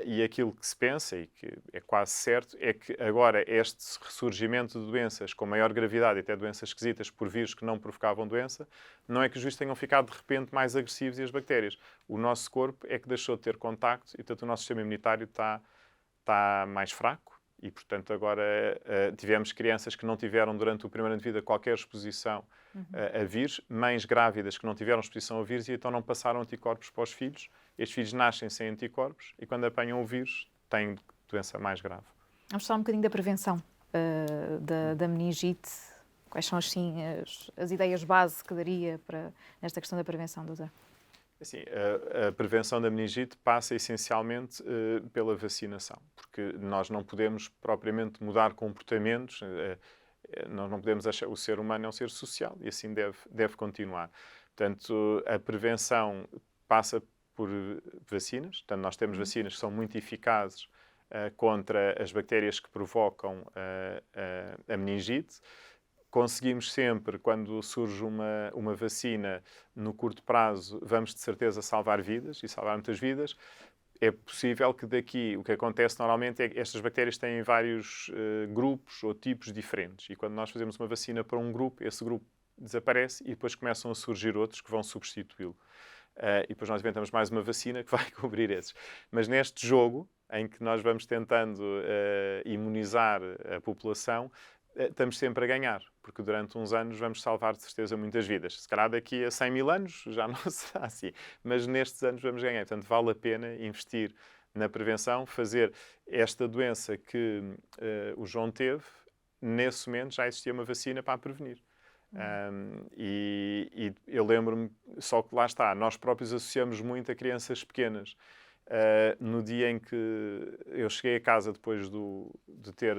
E aquilo que se pensa, e que é quase certo, é que agora este ressurgimento de doenças com maior gravidade, e até doenças esquisitas por vírus que não provocavam doença, não é que os vírus tenham ficado de repente mais agressivos e as bactérias. O nosso corpo é que deixou de ter contacto e, portanto, o nosso sistema imunitário está mais fraco. E, portanto, agora tivemos crianças que não tiveram durante o primeiro ano de vida qualquer exposição a vírus, mães grávidas que não tiveram exposição a vírus e então não passaram anticorpos para os filhos. Estes filhos nascem sem anticorpos e quando apanham o vírus têm doença mais grave. Vamos falar um bocadinho da prevenção da meningite. Quais são assim, as ideias base que daria nesta questão da prevenção, doutor? Assim, a prevenção da meningite passa essencialmente pela vacinação, porque nós não podemos propriamente mudar comportamentos, nós não podemos achar o ser humano é um ser social e assim deve continuar. Portanto, a prevenção passa por vacinas, portanto, nós temos vacinas que são muito eficazes contra as bactérias que provocam a meningite. Conseguimos sempre, quando surge uma vacina no curto prazo, vamos de certeza salvar vidas e salvar muitas vidas. É possível que daqui, o que acontece normalmente é que estas bactérias têm vários grupos ou tipos diferentes. E quando nós fazemos uma vacina para um grupo, esse grupo desaparece e depois começam a surgir outros que vão substituí-lo. E depois nós inventamos mais uma vacina que vai cobrir esses. Mas neste jogo, em que nós vamos tentando imunizar a população, estamos sempre a ganhar, porque durante uns anos vamos salvar de certeza muitas vidas. Se calhar daqui a 100 mil anos já não será assim, mas nestes anos vamos ganhar. Portanto, vale a pena investir na prevenção, fazer esta doença que o João teve, nesse momento já existia uma vacina para a prevenir. E eu lembro-me, só que lá está, nós próprios associamos muito a crianças pequenas. No dia em que eu cheguei a casa depois de ter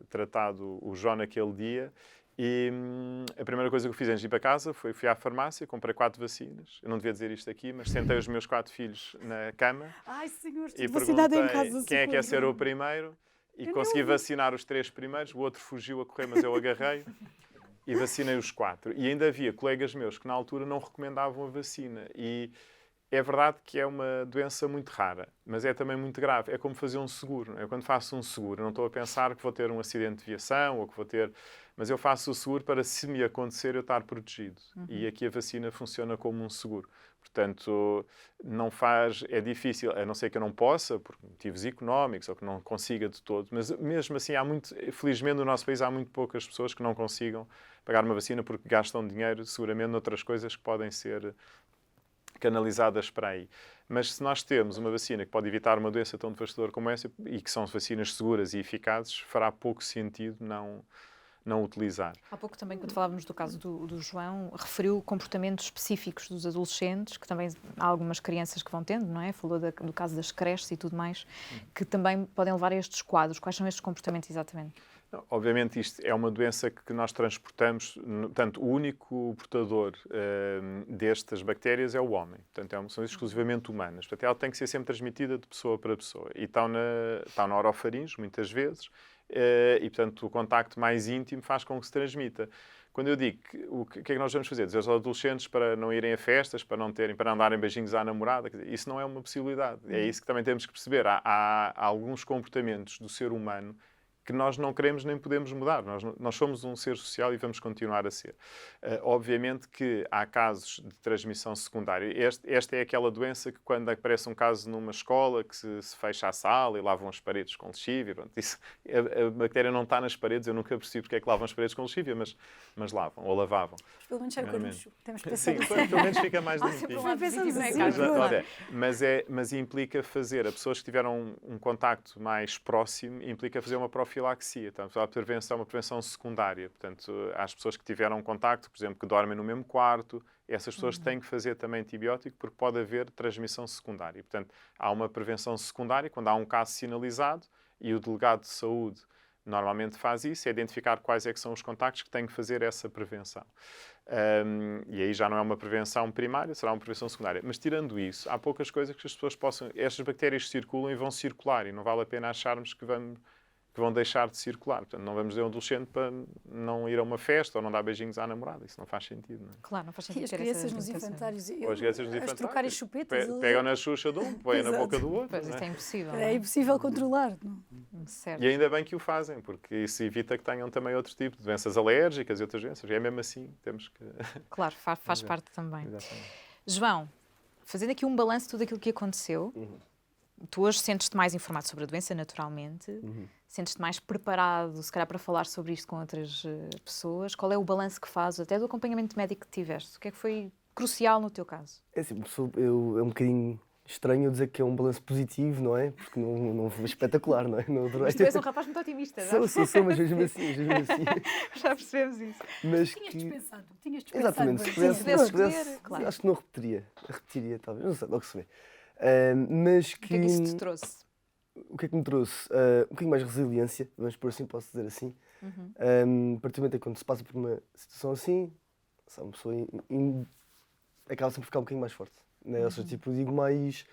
tratado o João naquele dia e a primeira coisa que eu fiz antes de ir para casa fui à farmácia, comprei 4 vacinas. Eu não devia dizer isto aqui, mas sentei os meus 4 filhos na cama. Ai, senhor, E vacinado em perguntei casa. quem é que ia ser o primeiro e consegui vacinar os 3 primeiros. O outro fugiu a correr, mas eu agarrei e vacinei os 4. E ainda havia colegas meus que na altura não recomendavam a vacina. E é verdade que é uma doença muito rara, mas é também muito grave. É como fazer um seguro. Eu, quando faço um seguro, não estou a pensar que vou ter um acidente de viação ou que vou ter... Mas eu faço o seguro para, se me acontecer, eu estar protegido. E aqui a vacina funciona como um seguro. Portanto, é difícil, a não ser que eu não possa, por motivos económicos, ou que não consiga de todo. Mas mesmo assim, felizmente no nosso país há muito poucas pessoas que não consigam pagar uma vacina porque gastam dinheiro, seguramente, noutras coisas que podem ser canalizadas para aí. Mas se nós temos uma vacina que pode evitar uma doença tão devastadora como essa, e que são vacinas seguras e eficazes, fará pouco sentido não utilizar. Há pouco também, quando falávamos do caso do João, referiu comportamentos específicos dos adolescentes, que também há algumas crianças que vão tendo, não é? Falou do caso das creches e tudo mais, que também podem levar a estes quadros. Quais são estes comportamentos exatamente? Não, obviamente isto é uma doença que nós transportamos, portanto, o único portador destas bactérias é o homem, portanto são exclusivamente humanas, portanto ela tem que ser sempre transmitida de pessoa para pessoa e está na orofaringe muitas vezes e portanto o contacto mais íntimo faz com que se transmita. Quando eu digo o que é que nós vamos fazer? Dizer aos adolescentes para não irem a festas, para não darem beijinhos à namorada, quer dizer, isso não é uma possibilidade, é isso que também temos que perceber. Há alguns comportamentos do ser humano que nós não queremos nem podemos mudar. Nós somos um ser social e vamos continuar a ser. Obviamente que há casos de transmissão secundária. Esta é aquela doença que, quando aparece um caso numa escola, que se fecha a sala e lavam as paredes com lexívia, pronto, a bactéria não está nas paredes, eu nunca percebi porque é que lavam as paredes com lexívia, mas lavam, ou lavavam. Pelo menos era carucho. Temos que pensar Sim, nisso. pelo menos fica mais limpinho. Mas implica fazer, a pessoas que tiveram um contacto mais próximo, implica fazer uma profilaxia. Portanto, a prevenção é uma prevenção secundária. Portanto, às pessoas que tiveram um contacto, por exemplo, que dormem no mesmo quarto, essas pessoas têm que fazer também antibiótico porque pode haver transmissão secundária. Portanto, há uma prevenção secundária quando há um caso sinalizado e o delegado de saúde normalmente faz isso, é identificar quais é que são os contactos que têm que fazer essa prevenção. E aí já não é uma prevenção primária, será uma prevenção secundária. Mas tirando isso, há poucas coisas que as pessoas possam... Estas bactérias circulam e vão circular e não vale a pena acharmos que vão deixar de circular. Portanto, não vamos dizer um adolescente para não ir a uma festa ou não dar beijinhos à namorada. Isso não faz sentido, não é? Claro, não faz sentido. E as crianças nos infantários, Ou as crianças nos infantários, trocarem chupetas. pegam na xuxa de um, põem na boca do outro. Pois, não isso é impossível. É impossível controlar. Não? Certo. E ainda bem que o fazem, porque isso evita que tenham também outro tipo de doenças alérgicas e outras doenças. E é mesmo assim, temos que... Claro, faz parte também. Exatamente. João, fazendo aqui um balanço de tudo aquilo que aconteceu, tu hoje sentes-te mais informado sobre a doença, naturalmente, sentes-te mais preparado, se calhar, para falar sobre isto com outras pessoas. Qual é o balanço que fazes, até do acompanhamento médico que tiveste? O que é que foi crucial no teu caso? É assim, é um bocadinho estranho eu dizer que é um balanço positivo, não é? Porque não foi espetacular, não é? Não adorei. Mas tu és um rapaz muito otimista, não é? Sou, mas mesmo assim. Já percebemos isso. Mas Tinhas que... dispensado. Exatamente, se pudesse pudesse, claro. acho que não repetiria talvez, não sei, logo se vê. Mas que... O que é que isso te trouxe? O que é que me trouxe? Um bocadinho mais resiliência, vamos por assim, posso dizer assim. A partir do momento em que quando se passa por uma situação assim, sabe, uma pessoa acaba sempre por ficar um bocadinho mais forte. Né? Ou seja, tipo, digo mais...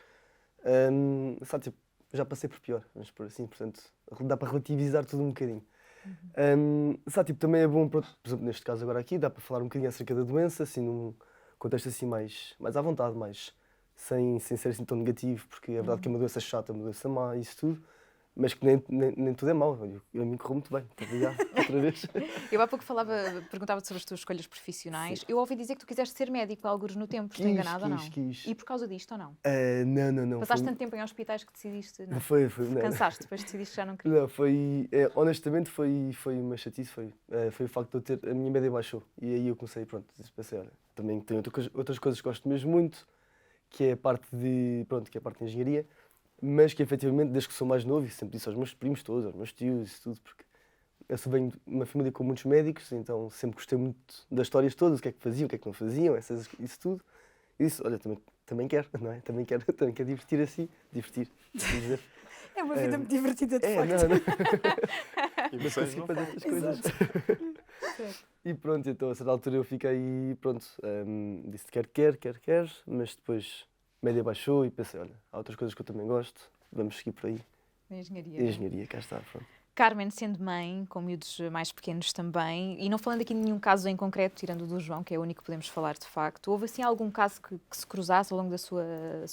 sabe, tipo, já passei por pior, vamos por assim, portanto, dá para relativizar tudo um bocadinho. Sabe, tipo, também é bom, por exemplo, neste caso agora aqui, dá para falar um bocadinho acerca da doença, assim, num contexto assim mais à vontade, mais... Sem ser assim tão negativo, porque é verdade que é uma doença chata, uma doença má, isso tudo, mas que nem tudo é mau. Eu a mim corro muito bem, muito obrigado, outra vez. Eu há pouco perguntava-te sobre as tuas escolhas profissionais. Sim. Eu ouvi dizer que tu quiseste ser médico, algures no tempo, estou enganada ou não? Quis. E por causa disto ou não? Não. Passaste tanto tempo em hospitais que decidiste... Não, não. Cansaste, depois decidiste que já não queria. Não, honestamente foi uma chatice, foi o facto de eu ter... A minha média baixou, e aí eu comecei, pronto, pensei, olha, também tenho outras coisas que gosto mesmo muito, que é a parte de engenharia, mas que efetivamente, desde que sou mais novo, e sempre disse aos meus primos todos, aos meus tios, isso tudo, porque eu sou venho de uma família com muitos médicos, então sempre gostei muito das histórias todas, o que é que faziam, o que é que não faziam, isso tudo. E disse, olha, também quero, não é? Também quero divertir assim, divertir. É uma vida muito divertida, de facto. E vocês não fazer estas coisas. E pronto, então a certa altura eu fiquei, pronto, disse quer, mas depois média baixou e pensei, olha, há outras coisas que eu também gosto, vamos seguir por aí. Engenharia, cá está, pronto. Carmen, sendo mãe, com miúdos mais pequenos também, e não falando aqui de nenhum caso em concreto, tirando o do João, que é o único que podemos falar de facto, houve assim algum caso que se cruzasse ao longo da sua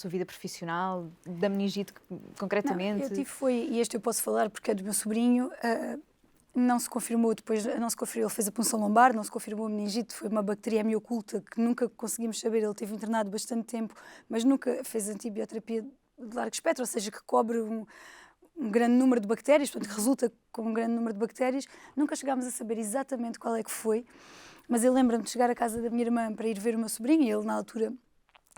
vida profissional, da meningite concretamente? Não, eu tive e este eu posso falar porque é do meu sobrinho, não se confirmou ele fez a punção lombar, não se confirmou a meningite, foi uma bacteriemia oculta que nunca conseguimos saber, ele teve internado bastante tempo, mas nunca fez antibioterapia de largo espectro, ou seja, que cobre um grande número de bactérias, portanto, que resulta com um grande número de bactérias. Nunca chegámos a saber exatamente qual é que foi, mas eu lembro-me de chegar à casa da minha irmã para ir ver o meu sobrinho, e ele na altura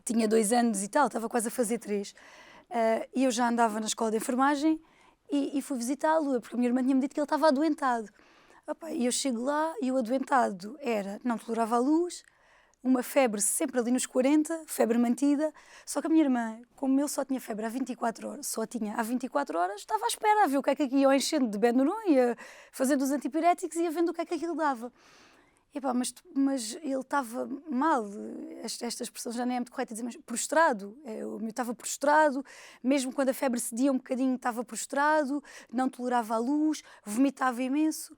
tinha 2 anos e tal, estava quase a fazer 3, e eu já andava na escola de enfermagem e fui visitá-lo, porque a minha irmã tinha-me dito que ele estava adoentado. E eu chego lá e o adoentado não tolerava a luz, uma febre sempre ali nos 40, febre mantida, só que a minha irmã, como ele só tinha febre há 24 horas, estava à espera a ver o que é que aqui ia enchendo de Benuron, ia fazendo os antipiréticos e ia vendo o que é que aquilo dava. Mas ele estava mal, esta expressão já nem é muito correta dizer, mas prostrado, o meu estava prostrado, mesmo quando a febre cedia um bocadinho estava prostrado, não tolerava a luz, vomitava imenso.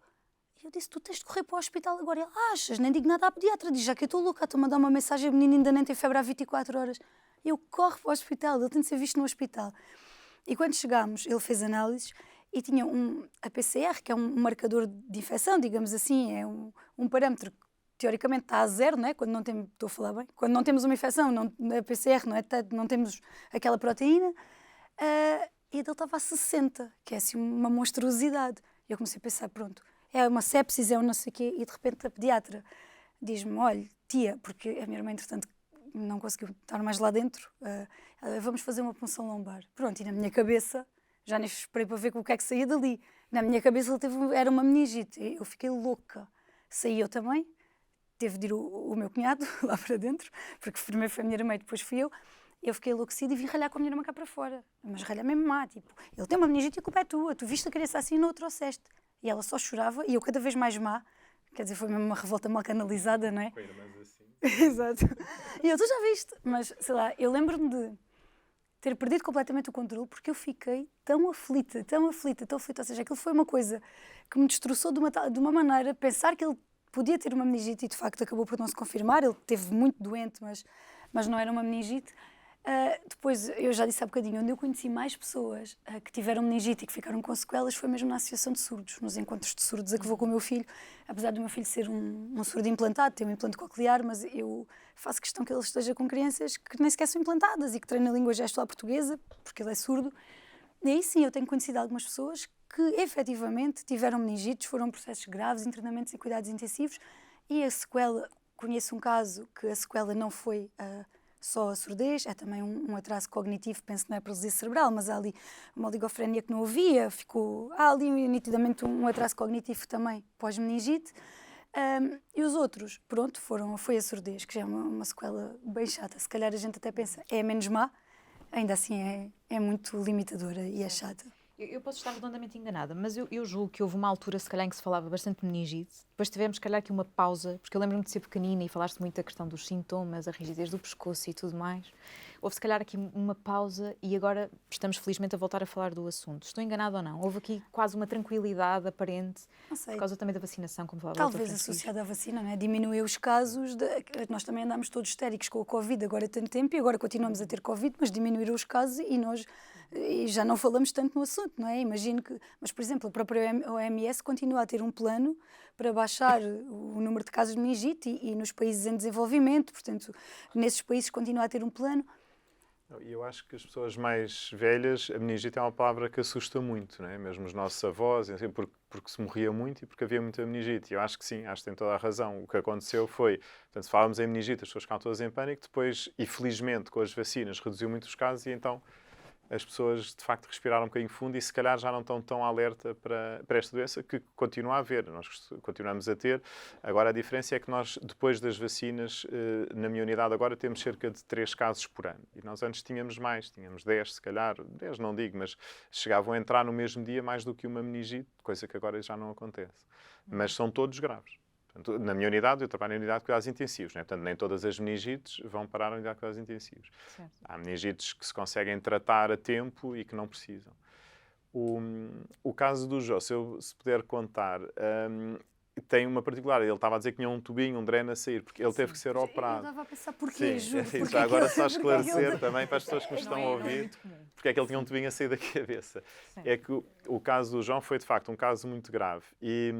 E eu disse, tu tens de correr para o hospital agora. Ele, achas? Nem digo nada à pediatra. Diz, já que eu estou louca, estou a mandar uma mensagem, o menino ainda nem tem febre há 24 horas. E eu corro para o hospital, ele tem de ser visto no hospital. E quando chegámos, ele fez análises e tinha a PCR, que é um marcador de infecção, digamos assim, é um parâmetro que teoricamente está a zero, não é? Quando não temos, estou a falar bem, quando não temos uma infecção, a PCR não temos aquela proteína, e ele estava a 60, que é assim uma monstruosidade. E eu comecei a pensar, pronto, é uma sepsis, é um não sei o quê, e de repente a pediatra diz-me, olha, tia, porque a minha irmã, entretanto, não conseguiu estar mais lá dentro, vamos fazer uma punção lombar. Pronto, e na minha cabeça, já nem esperei para ver o que é que saía dali. Na minha cabeça era uma meningite, eu fiquei louca. Saí eu também, teve de ir o meu cunhado lá para dentro, porque primeiro foi a minha irmã e depois fui eu. Eu fiquei enlouquecida e vim ralhar com a minha irmã cá para fora. Mas ralhar mesmo má, tipo, ele tem uma meningite e a culpa é tua, tu viste a criança assim e não a trouxeste. E ela só chorava e eu cada vez mais má, quer dizer, foi mesmo uma revolta mal canalizada, não é? Com irmãs assim. Exato. E eu, tu já viste? Mas, sei lá, eu lembro-me de ter perdido completamente o controle porque eu fiquei tão aflita, tão aflita, tão aflita. Ou seja, aquilo foi uma coisa que me destroçou de uma maneira, pensar que ele podia ter uma meningite e de facto acabou por não se confirmar, ele esteve muito doente, mas não era uma meningite. Depois, eu já disse há bocadinho, onde eu conheci mais pessoas que tiveram meningite e que ficaram com sequelas foi mesmo na Associação de Surdos, nos encontros de surdos a que vou com o meu filho, apesar do meu filho ser um surdo implantado, ter um implante coclear, mas eu faço questão que ele esteja com crianças que nem sequer são implantadas e que treinem a língua gestual portuguesa, porque ele é surdo. E aí sim, eu tenho conhecido algumas pessoas que efetivamente tiveram meningites, foram processos graves, internamentos e cuidados intensivos, e a sequela, conheço um caso que a sequela não foi só a surdez, é também um atraso cognitivo, penso que não é paralisia cerebral, mas há ali uma oligofrenia que não havia, há ali nitidamente um atraso cognitivo também pós-meningite. E os outros, pronto, foi a surdez, que já é uma sequela bem chata. Se calhar a gente até pensa, é menos má, ainda assim é muito limitadora e é chata. Eu posso estar redondamente enganada, mas eu julgo que houve uma altura, se calhar, em que se falava bastante de meningite. Depois tivemos, se calhar, aqui uma pausa, porque eu lembro-me de ser pequenina e falaste muito da questão dos sintomas, a rigidez do pescoço e tudo mais. Houve, se calhar, aqui uma pausa e agora estamos, felizmente, a voltar a falar do assunto. Estou enganada ou não? Houve aqui quase uma tranquilidade aparente, por causa também da vacinação, como falava talvez associada à vacina, não é? Diminuiu os casos, nós também andámos todos histéricos com a Covid, agora tem tempo e agora continuamos a ter Covid, mas diminuíram os casos e já não falamos tanto no assunto, não é? Imagino que, mas por exemplo, a própria OMS continua a ter um plano para baixar o número de casos de meningite e nos países em desenvolvimento, portanto, nesses países continua a ter um plano. E eu acho que as pessoas mais velhas, a meningite é uma palavra que assusta muito, não é? Mesmo os nossos avós, assim, porque se morria muito e porque havia muita meningite. E eu acho que sim, acho que tem toda a razão. O que aconteceu foi, portanto, se falávamos em meningite, as pessoas ficavam todas em pânico, depois, e felizmente, com as vacinas, reduziu muito os casos e então as pessoas, de facto, respiraram um bocadinho fundo e se calhar já não estão tão alerta para esta doença que continua a haver. Nós continuamos a ter. Agora, a diferença é que nós, depois das vacinas, na minha unidade agora, temos cerca de 3 casos por ano. E nós antes tínhamos mais, tínhamos 10, se calhar. 10 não digo, mas chegavam a entrar no mesmo dia mais do que uma meningite, coisa que agora já não acontece. Mas são todos graves. Portanto, na minha unidade, eu trabalho na unidade de cuidados intensivos, né? Portanto, nem todas as meningites vão parar na unidade de cuidados intensivos. Certo. Há meningites que se conseguem tratar a tempo e que não precisam. O caso do Jô, se puder contar, tem uma particular. Ele estava a dizer que tinha um tubinho, um dreno a sair, porque ele teve que ser operado. Eu estava a pensar porquê, juro. Sim, já agora só esclarecer também para as pessoas que nos estão a ouvir, porque é que ele tinha um tubinho a sair da cabeça. Sim. É que o caso do João foi, de facto, um caso muito grave. E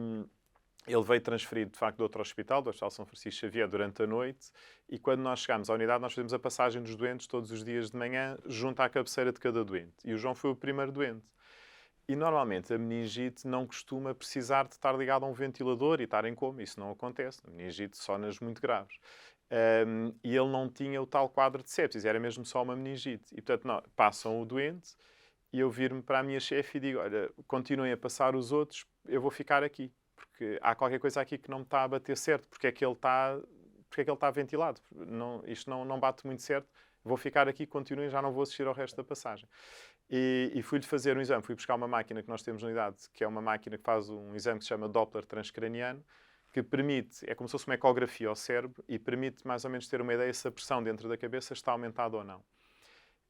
ele veio transferido, de facto, de outro hospital, do Hospital São Francisco Xavier, durante a noite, e quando nós chegámos à unidade, nós fazemos a passagem dos doentes todos os dias de manhã, junto à cabeceira de cada doente. E o João foi o primeiro doente. E, normalmente, a meningite não costuma precisar de estar ligado a um ventilador e estar em coma. Isso não acontece. A meningite só nas muito graves. E ele não tinha o tal quadro de sepsis, era mesmo só uma meningite. E, portanto, passam o doente e eu viro-me para a minha chefe e digo, olha, continuem a passar os outros, eu vou ficar aqui. Porque há qualquer coisa aqui que não me está a bater certo. Porque é que ele está ventilado? Isto não bate muito certo. Vou ficar aqui, continuem, já não vou assistir ao resto da passagem. E fui-lhe fazer um exame. Fui buscar uma máquina que nós temos na unidade, que é uma máquina que faz um exame que se chama Doppler transcraniano, que permite, é como se fosse uma ecografia ao cérebro, e permite mais ou menos ter uma ideia se a pressão dentro da cabeça está aumentada ou não.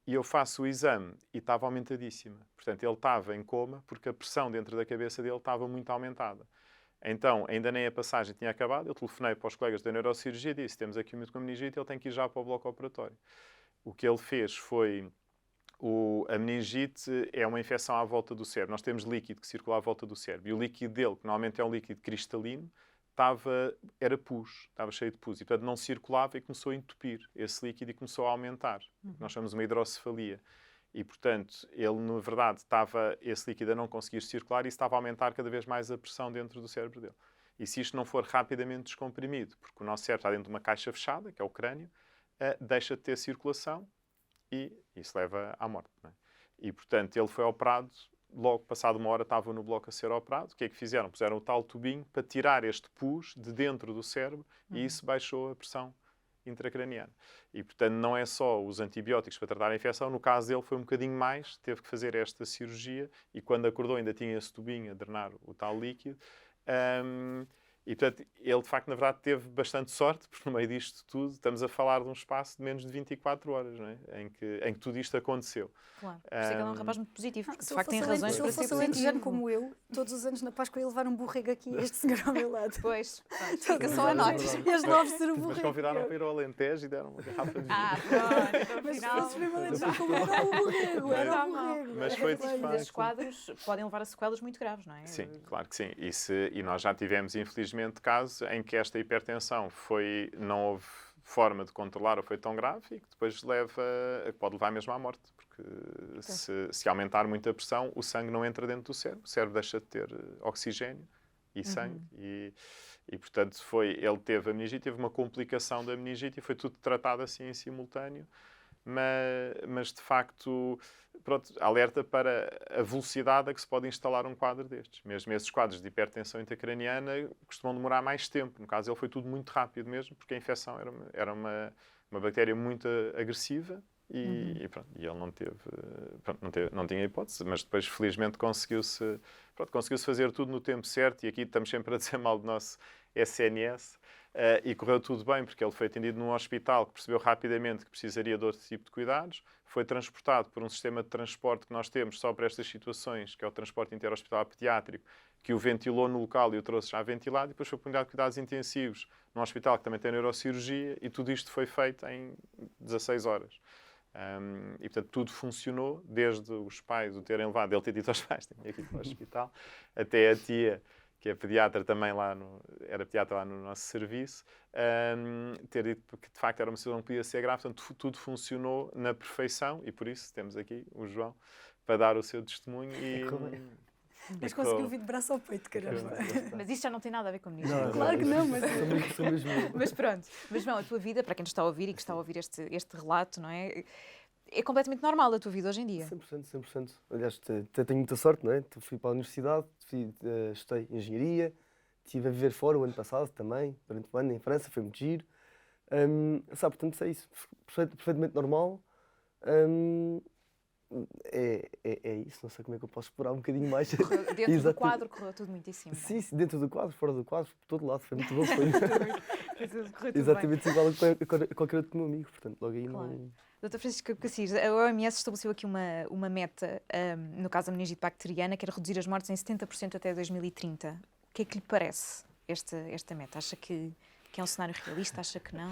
E eu faço o exame e estava aumentadíssima. Portanto, ele estava em coma porque a pressão dentro da cabeça dele estava muito aumentada. Então, ainda nem a passagem tinha acabado, eu telefonei para os colegas da neurocirurgia e disse, temos aqui um miúdo com meningite, ele tem que ir já para o bloco operatório. O que ele fez foi A meningite é uma infecção à volta do cérebro. Nós temos líquido que circula à volta do cérebro. E o líquido dele, que normalmente é um líquido cristalino, era pus, estava cheio de pus. E, portanto, não circulava e começou a entupir esse líquido e começou a aumentar. Nós chamamos uma hidrocefalia. E, portanto, ele, na verdade, esse líquido a não conseguir circular e estava a aumentar cada vez mais a pressão dentro do cérebro dele. E se isto não for rapidamente descomprimido, porque o nosso cérebro está dentro de uma caixa fechada, que é o crânio, deixa de ter circulação e isso leva à morte. Não é? E, portanto, ele foi operado, logo passado uma hora estava no bloco a ser operado. O que é que fizeram? Puseram o tal tubinho para tirar este pus de dentro do cérebro e isso baixou a pressão intracraniana. E, portanto, não é só os antibióticos para tratar a infecção, no caso dele foi um bocadinho mais, teve que fazer esta cirurgia e quando acordou ainda tinha esse tubinho a drenar o tal líquido. E, portanto, ele, de facto, na verdade, teve bastante sorte, porque no meio disto tudo estamos a falar de um espaço de menos de 24 horas, não é? em que tudo isto aconteceu. Claro, por isso é que ele é um rapaz muito positivo, porque Se de facto tem razões para ser fosse alentejano positivo. como eu, todos os anos na Páscoa ia levar um borrego aqui a este senhor ao meu lado. Pois, pronto, fica só a nota. Ias lá oferecer o Mas borrego. convidaram para ir ao Alentejo e deram uma garrafa de vinho. Pronto, então Mas se afinal... fosses mesmo alentejano como eu, era o borrego, era o borrego. Mas foi de Esses facto. quadros podem levar a sequelas muito graves, não é? Sim, claro que sim. E nós já tivemos, infelizmente, casos em que esta hipertensão não houve forma de controlar ou foi tão grave e que depois pode levar mesmo à morte. Porque se aumentar muito a pressão, o sangue não entra dentro do cérebro. O cérebro deixa de ter oxigênio e sangue. E, portanto, ele teve a meningite, teve uma complicação da meningite e foi tudo tratado assim em simultâneo. Mas de facto, pronto, alerta para a velocidade a que se pode instalar um quadro destes. Mesmo esses quadros de hipertensão intracraniana costumam demorar mais tempo. No caso, ele foi tudo muito rápido mesmo, porque a infecção era uma bactéria muito agressiva e ele não tinha hipótese, mas depois felizmente conseguiu-se fazer tudo no tempo certo e aqui estamos sempre a dizer mal do nosso SNS. E correu tudo bem, porque ele foi atendido num hospital que percebeu rapidamente que precisaria de outro tipo de cuidados, foi transportado por um sistema de transporte que nós temos só para estas situações, que é o transporte interhospitalar pediátrico, que o ventilou no local e o trouxe já ventilado, e depois foi para a unidade de cuidados intensivos, num hospital que também tem neurocirurgia, e tudo isto foi feito em 16 horas. E, portanto, tudo funcionou, desde os pais o terem levado, ele ter dito aos pais, tinha aqui para o hospital, até a tia, que é pediatra também era pediatra lá no nosso serviço, ter dito que de facto era uma situação que podia ser grave, portanto tudo funcionou na perfeição e por isso temos aqui o João para dar o seu testemunho Mas conseguiu vir de braço ao peito, caramba. Mas isto já não tem nada a ver com meningite. Não, Claro que não, mas... Sou mesmo eu. Mas pronto, mas João, a tua vida, para quem nos está a ouvir e que está a ouvir este relato, não é? É completamente normal a tua vida hoje em dia. 100%, 100%. Aliás, até tenho muita sorte, não é? Fui para a universidade, estudei engenharia, estive a viver fora o ano passado também, durante um ano em França, foi muito giro. Portanto, é isso, perfeitamente normal. É isso, não sei como é que eu posso explorar um bocadinho mais. Dentro do quadro correu tudo muitíssimo bem. Sim, dentro do quadro, fora do quadro, por todo lado, foi muito bom. Foi Correu tudo exatamente igual a qualquer outro meu amigo, portanto, logo aí Claro. não... Doutor Francisco Cassis, a OMS estabeleceu aqui uma meta, no caso da meningite bacteriana, que era reduzir as mortes em 70% até 2030. O que é que lhe parece esta meta? Acha que é um cenário realista? Acha que não?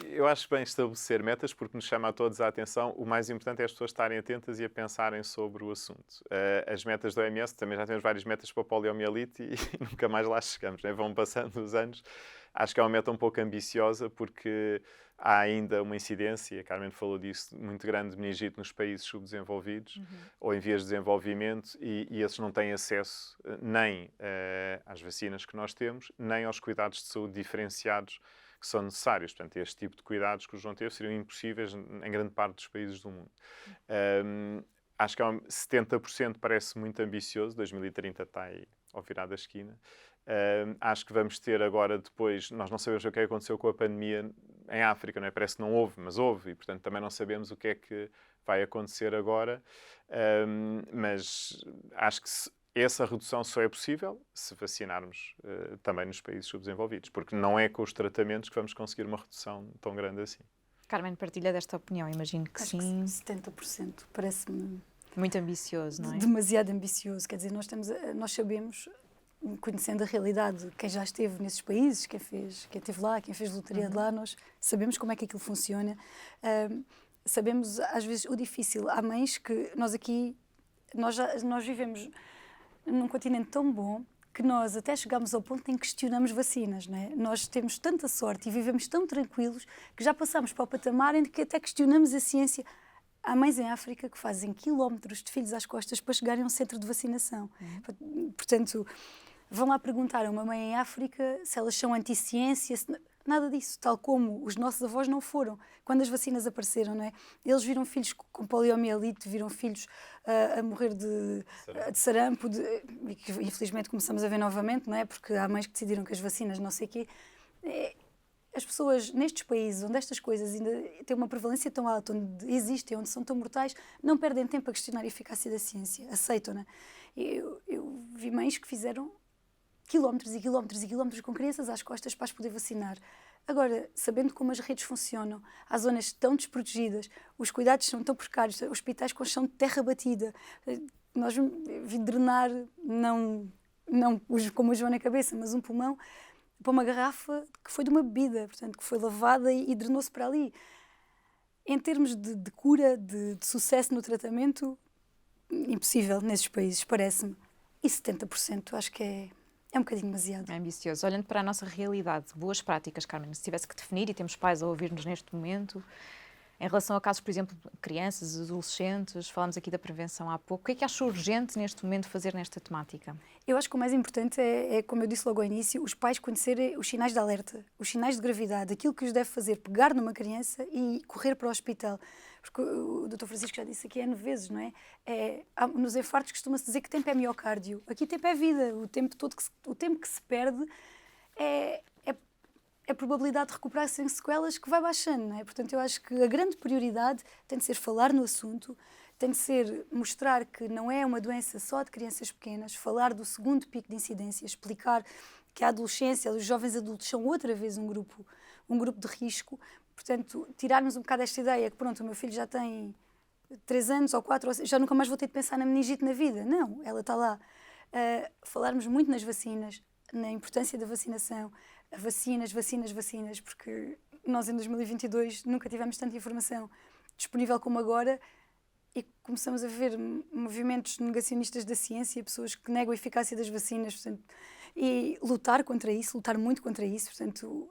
Eu acho bem estabelecer metas porque nos chama a todos a atenção. O mais importante é as pessoas estarem atentas e a pensarem sobre o assunto. As metas da OMS, também já temos várias metas para a poliomielite e nunca mais lá chegamos, né? Vão passando os anos. Acho que é uma meta um pouco ambiciosa porque há ainda uma incidência, a Carmen falou disso, muito grande de meningite nos países subdesenvolvidos ou em vias de desenvolvimento e esses não têm acesso nem às vacinas que nós temos, nem aos cuidados de saúde diferenciados que são necessários. Portanto, este tipo de cuidados que o João teve seriam impossíveis em grande parte dos países do mundo. Acho que 70% parece muito ambicioso, 2030 está aí ao virar da esquina. Acho que vamos ter agora depois, nós não sabemos o que é que aconteceu com a pandemia em África, não é? Parece que não houve, mas houve, e portanto também não sabemos o que é que vai acontecer agora, mas acho que essa redução só é possível se vacinarmos também nos países subdesenvolvidos, porque não é com os tratamentos que vamos conseguir uma redução tão grande assim. Carmen partilha desta opinião, imagino que Acho sim. Que 70% parece-me Muito ambicioso, não é? demasiado ambicioso. Quer dizer, nós sabemos, conhecendo a realidade, quem já esteve nesses países, quem esteve lá, quem fez voluntariado lá, nós sabemos como é que aquilo funciona. sabemos às vezes o difícil. Há mães que nós vivemos num continente tão bom que nós até chegamos ao ponto em que questionamos vacinas, não é? Nós temos tanta sorte e vivemos tão tranquilos que já passamos para o patamar em que até questionamos a ciência. Há mães em África que fazem quilómetros de filhos às costas para chegarem a um centro de vacinação. Portanto, vão lá perguntar a uma mãe em África se elas são anti-ciência, nada disso, tal como os nossos avós não foram. Quando as vacinas apareceram, não é? Eles viram filhos com poliomielite, viram filhos a morrer de sarampo, e que infelizmente começamos a ver novamente, não é? Porque há mães que decidiram que as vacinas não sei o quê. As pessoas nestes países onde estas coisas ainda têm uma prevalência tão alta, onde existem, onde são tão mortais, não perdem tempo a questionar a eficácia da ciência, aceitam-na. Eu vi mães que fizeram quilómetros e quilómetros e quilómetros com crianças às costas para as poder vacinar. Agora, sabendo como as redes funcionam, há zonas tão desprotegidas, os cuidados são tão precários, hospitais com chão de terra batida, nós vi drenar, não como o João na cabeça, mas um pulmão, para uma garrafa que foi de uma bebida, portanto, que foi lavada e drenou-se para ali. Em termos de cura, de sucesso no tratamento, impossível nesses países, parece-me. E 70% acho que é um bocadinho demasiado. É ambicioso. Olhando para a nossa realidade, boas práticas, Carmen, se tivesse que definir, e temos pais a ouvir-nos neste momento, em relação a casos, por exemplo, de crianças, adolescentes, falámos aqui da prevenção há pouco, o que é que acha urgente neste momento fazer nesta temática? Eu acho que o mais importante é, como eu disse logo ao início, os pais conhecerem os sinais de alerta, os sinais de gravidade, aquilo que os deve fazer, pegar numa criança e correr para o hospital. Porque o Dr. Francisco já disse aqui N vezes, não é? Nos infartos costuma-se dizer que tempo é miocárdio. Aqui tempo é vida. O tempo que se perde é a probabilidade de recuperar sem sequelas que vai baixando, não é? Portanto, eu acho que a grande prioridade tem de ser falar no assunto, tem de ser mostrar que não é uma doença só de crianças pequenas, falar do segundo pico de incidência, explicar que a adolescência, os jovens adultos são outra vez um grupo de risco. Portanto, tirarmos um bocado esta ideia que, pronto, o meu filho já tem 3 anos ou 4, já nunca mais vou ter de pensar na meningite na vida. Não, ela está lá. Falarmos muito nas vacinas, na importância da vacinação, vacinas, porque nós em 2022 nunca tivemos tanta informação disponível como agora e começamos a ver movimentos negacionistas da ciência, pessoas que negam a eficácia das vacinas, portanto, e lutar muito contra isso, portanto,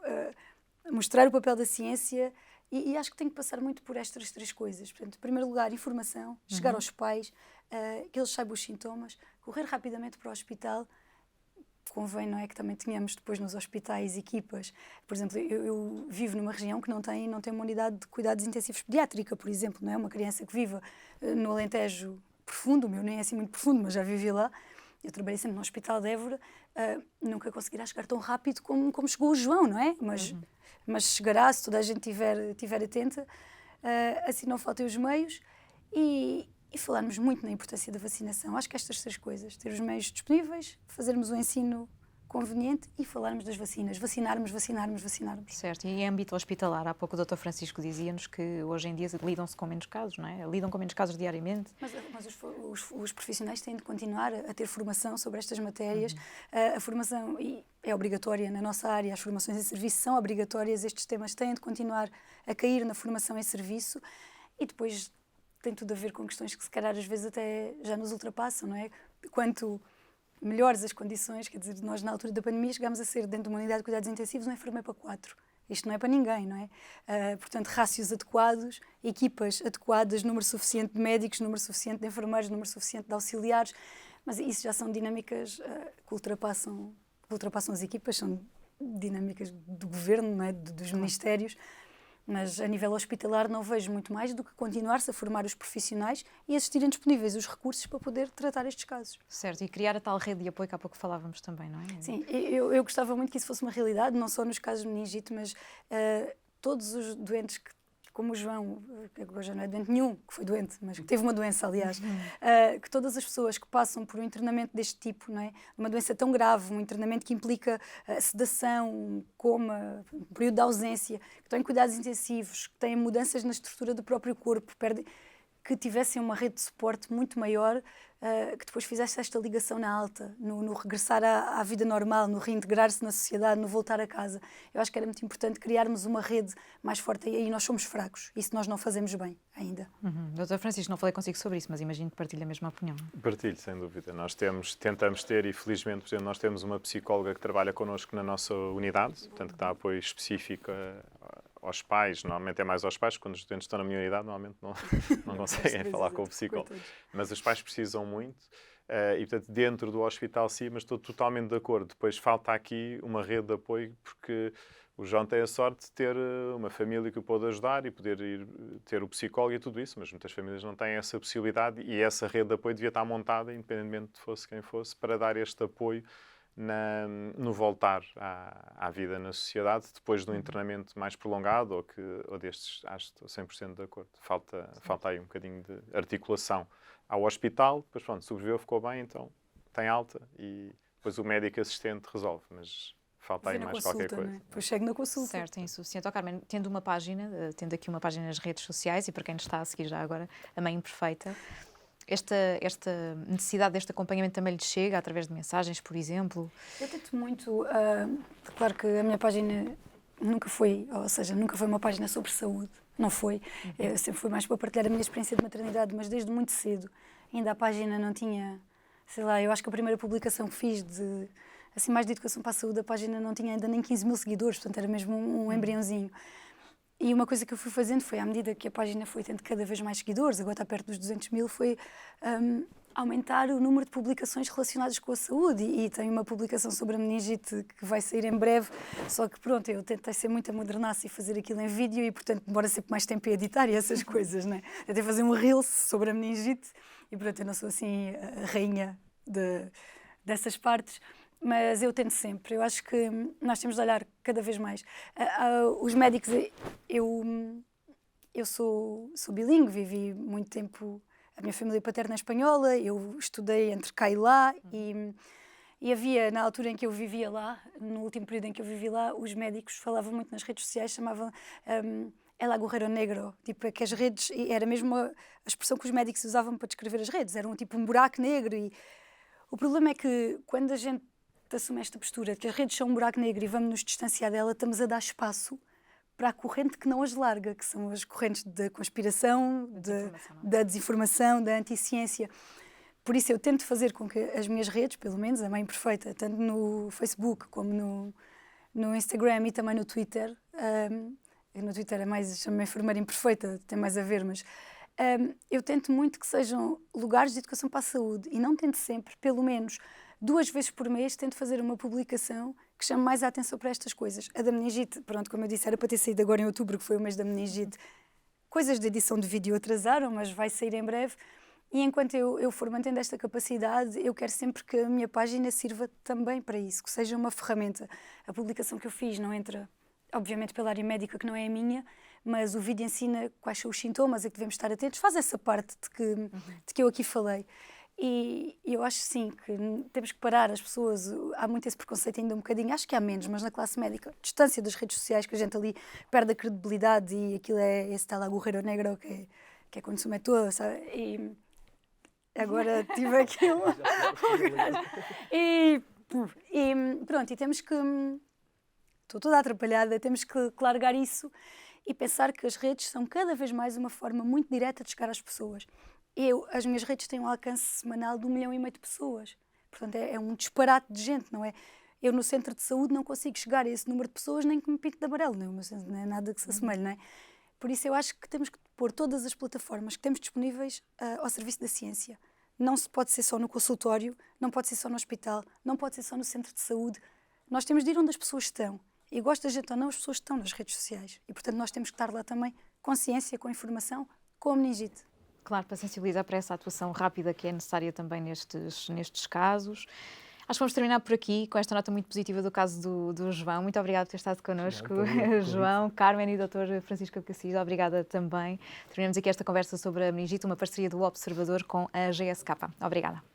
mostrar o papel da ciência e acho que tem que passar muito por estas 3 coisas. Portanto, em primeiro lugar, informação, chegar aos pais, que eles saibam os sintomas, correr rapidamente para o hospital. Convém, não é, que também tenhamos depois nos hospitais equipas. Por exemplo, eu vivo numa região que não tem uma unidade de cuidados intensivos pediátrica, por exemplo, não é? Uma criança que viva no Alentejo profundo, o meu nem é assim muito profundo, mas já vivi lá. Eu trabalhei sempre no Hospital de Évora, nunca conseguirá chegar tão rápido como chegou o João, não é? Mas chegará, se toda a gente estiver atenta, assim não faltem os meios e falarmos muito na importância da vacinação. Acho que estas 3 coisas, ter os meios disponíveis, fazermos um ensino conveniente e falarmos das vacinas, vacinarmos. Certo, e em âmbito hospitalar, há pouco o Dr. Francisco dizia-nos que hoje em dia lidam-se com menos casos, não é? Lidam com menos casos diariamente. Mas os profissionais têm de continuar a ter formação sobre estas matérias. A formação é obrigatória na nossa área, as formações em serviço são obrigatórias, estes temas têm de continuar a cair na formação em serviço e depois tem tudo a ver com questões que se calhar às vezes até já nos ultrapassam, não é? Quanto melhores as condições, quer dizer, nós na altura da pandemia chegámos a ser dentro de uma unidade de cuidados intensivos um enfermeiro para 4. Isto não é para ninguém, não é? Portanto, rácios adequados, equipas adequadas, número suficiente de médicos, número suficiente de enfermeiros, número suficiente de auxiliares, mas isso já são dinâmicas que ultrapassam as equipas, são dinâmicas do governo, não é? Dos ministérios. Mas a nível hospitalar não vejo muito mais do que continuar-se a formar os profissionais e existirem disponíveis os recursos para poder tratar estes casos. Certo, e criar a tal rede de apoio que há pouco falávamos também, não é? Sim, eu gostava muito que isso fosse uma realidade, não só nos casos de meningite, mas todos os doentes como o João, que agora já não é doente nenhum, que foi doente, mas que teve uma doença, aliás, que todas as pessoas que passam por um internamento deste tipo, não é? Uma doença tão grave, um internamento que implica sedação, coma, um período de ausência, que estão em cuidados intensivos, que têm mudanças na estrutura do próprio corpo, que tivessem uma rede de suporte muito maior, que depois fizesse esta ligação na alta, no regressar à vida normal, no reintegrar-se na sociedade, no voltar a casa. Eu acho que era muito importante criarmos uma rede mais forte, e aí nós somos fracos, isso nós não fazemos bem ainda. Doutor Francisco, não falei consigo sobre isso, mas imagino que partilha a mesma opinião. Partilho, sem dúvida. Nós tentamos ter, e felizmente, por exemplo, nós temos uma psicóloga que trabalha connosco na nossa unidade, portanto, que dá apoio específico aos pais. Normalmente é mais aos pais, quando os estudantes estão na minha unidade, normalmente não conseguem falar com o psicólogo. Mas os pais precisam muito. E, portanto, dentro do hospital, sim, mas estou totalmente de acordo. Depois falta aqui uma rede de apoio, porque o João tem a sorte de ter uma família que o pode ajudar e poder ir ter o psicólogo e tudo isso, mas muitas famílias não têm essa possibilidade, e essa rede de apoio devia estar montada, independentemente de fosse quem fosse, para dar este apoio no voltar à vida na sociedade, depois de um internamento mais prolongado ou destes. Acho que estou 100% de acordo. Falta aí um bocadinho de articulação ao hospital, depois pronto, sobreviveu, ficou bem, então tem alta e depois o médico assistente resolve, mas falta aí mais qualquer coisa. Né? Depois chego na consulta. Certo, é insuficiente. Carmen, tendo aqui uma página nas redes sociais, e para quem nos está a seguir já agora, a Mãe Imperfeita, esta necessidade deste acompanhamento também lhe chega através de mensagens, por exemplo? Eu tento muito, claro que a minha página nunca foi uma página sobre saúde, não foi. Eu sempre fui mais para partilhar a minha experiência de maternidade, mas desde muito cedo. Ainda a página não tinha, sei lá, eu acho que a primeira publicação que fiz mais de educação para a saúde, a página não tinha ainda nem 15 mil seguidores, portanto era mesmo um embriãozinho. E uma coisa que eu fui fazendo foi, à medida que a página foi tendo cada vez mais seguidores, agora está perto dos 200 mil, foi aumentar o número de publicações relacionadas com a saúde. E tenho uma publicação sobre a meningite que vai sair em breve, só que pronto, eu tentei ser muito modernaça e fazer aquilo em vídeo e, portanto, demora sempre mais tempo a editar e essas coisas, né? Tentei fazer um Reels sobre a meningite e, pronto, eu não sou assim a rainha dessas partes. Mas eu tento sempre. Eu acho que nós temos de olhar cada vez mais. Os médicos, eu sou bilíngue, vivi muito tempo, a minha família paterna é espanhola, eu estudei entre cá e lá e havia, na altura em que eu vivia lá, no último período em que eu vivi lá, os médicos falavam muito nas redes sociais, chamavam el agujero negro, tipo, que as redes, era mesmo a expressão que os médicos usavam para descrever as redes, era tipo um buraco negro. E o problema é que quando a gente assume esta postura de que as redes são um buraco negro e vamos nos distanciar dela, estamos a dar espaço para a corrente que não as larga, que são as correntes da conspiração, da desinformação, da anticiência. Por isso eu tento fazer com que as minhas redes, pelo menos a Mãe Imperfeita, tanto no Facebook como no Instagram e também no Twitter, no Twitter é mais, chamo-me Enfermeira Imperfeita, tem mais a ver, mas eu tento muito que sejam lugares de educação para a saúde e não tento sempre, pelo menos 2 vezes por mês, tento fazer uma publicação que chame mais a atenção para estas coisas. A da meningite, pronto, como eu disse, era para ter saído agora em outubro, que foi o mês da meningite. Coisas de edição de vídeo atrasaram, mas vai sair em breve. E enquanto eu for mantendo esta capacidade, eu quero sempre que a minha página sirva também para isso, que seja uma ferramenta. A publicação que eu fiz não entra, obviamente, pela área médica, que não é a minha, mas o vídeo ensina quais são os sintomas a que devemos estar atentos, faz essa parte de que eu aqui falei. E eu acho sim que temos que parar as pessoas, há muito esse preconceito ainda um bocadinho, acho que há menos, mas na classe médica, distância das redes sociais, que a gente ali perde a credibilidade e aquilo é esse tal agujero negro que é quando se mete toda, sabe? E agora tive aquilo. e pronto, e temos que, estou toda atrapalhada, temos que largar isso e pensar que as redes são cada vez mais uma forma muito direta de chegar às pessoas. As minhas redes têm um alcance semanal de 1,5 milhão de pessoas. Portanto, é um disparate de gente, não é? Eu no centro de saúde não consigo chegar a esse número de pessoas nem que me pinte de amarelo, não é nada que se assemelhe, não é? Por isso eu acho que temos que pôr todas as plataformas que temos disponíveis ao serviço da ciência. Não se pode ser só no consultório, não pode ser só no hospital, não pode ser só no centro de saúde. Nós temos de ir onde as pessoas estão. E gosta da gente ou não, as pessoas estão nas redes sociais. E, portanto, nós temos que estar lá também com ciência, com informação, com a meningite. Claro, para sensibilizar para essa atuação rápida que é necessária também nestes casos. Acho que vamos terminar por aqui, com esta nota muito positiva do caso do João. Muito obrigada por ter estado connosco, João, Carmen e Dr. Francisco de Cassis. Obrigada também. Terminamos aqui esta conversa sobre a meningite, uma parceria do Observador com a GSK. Obrigada.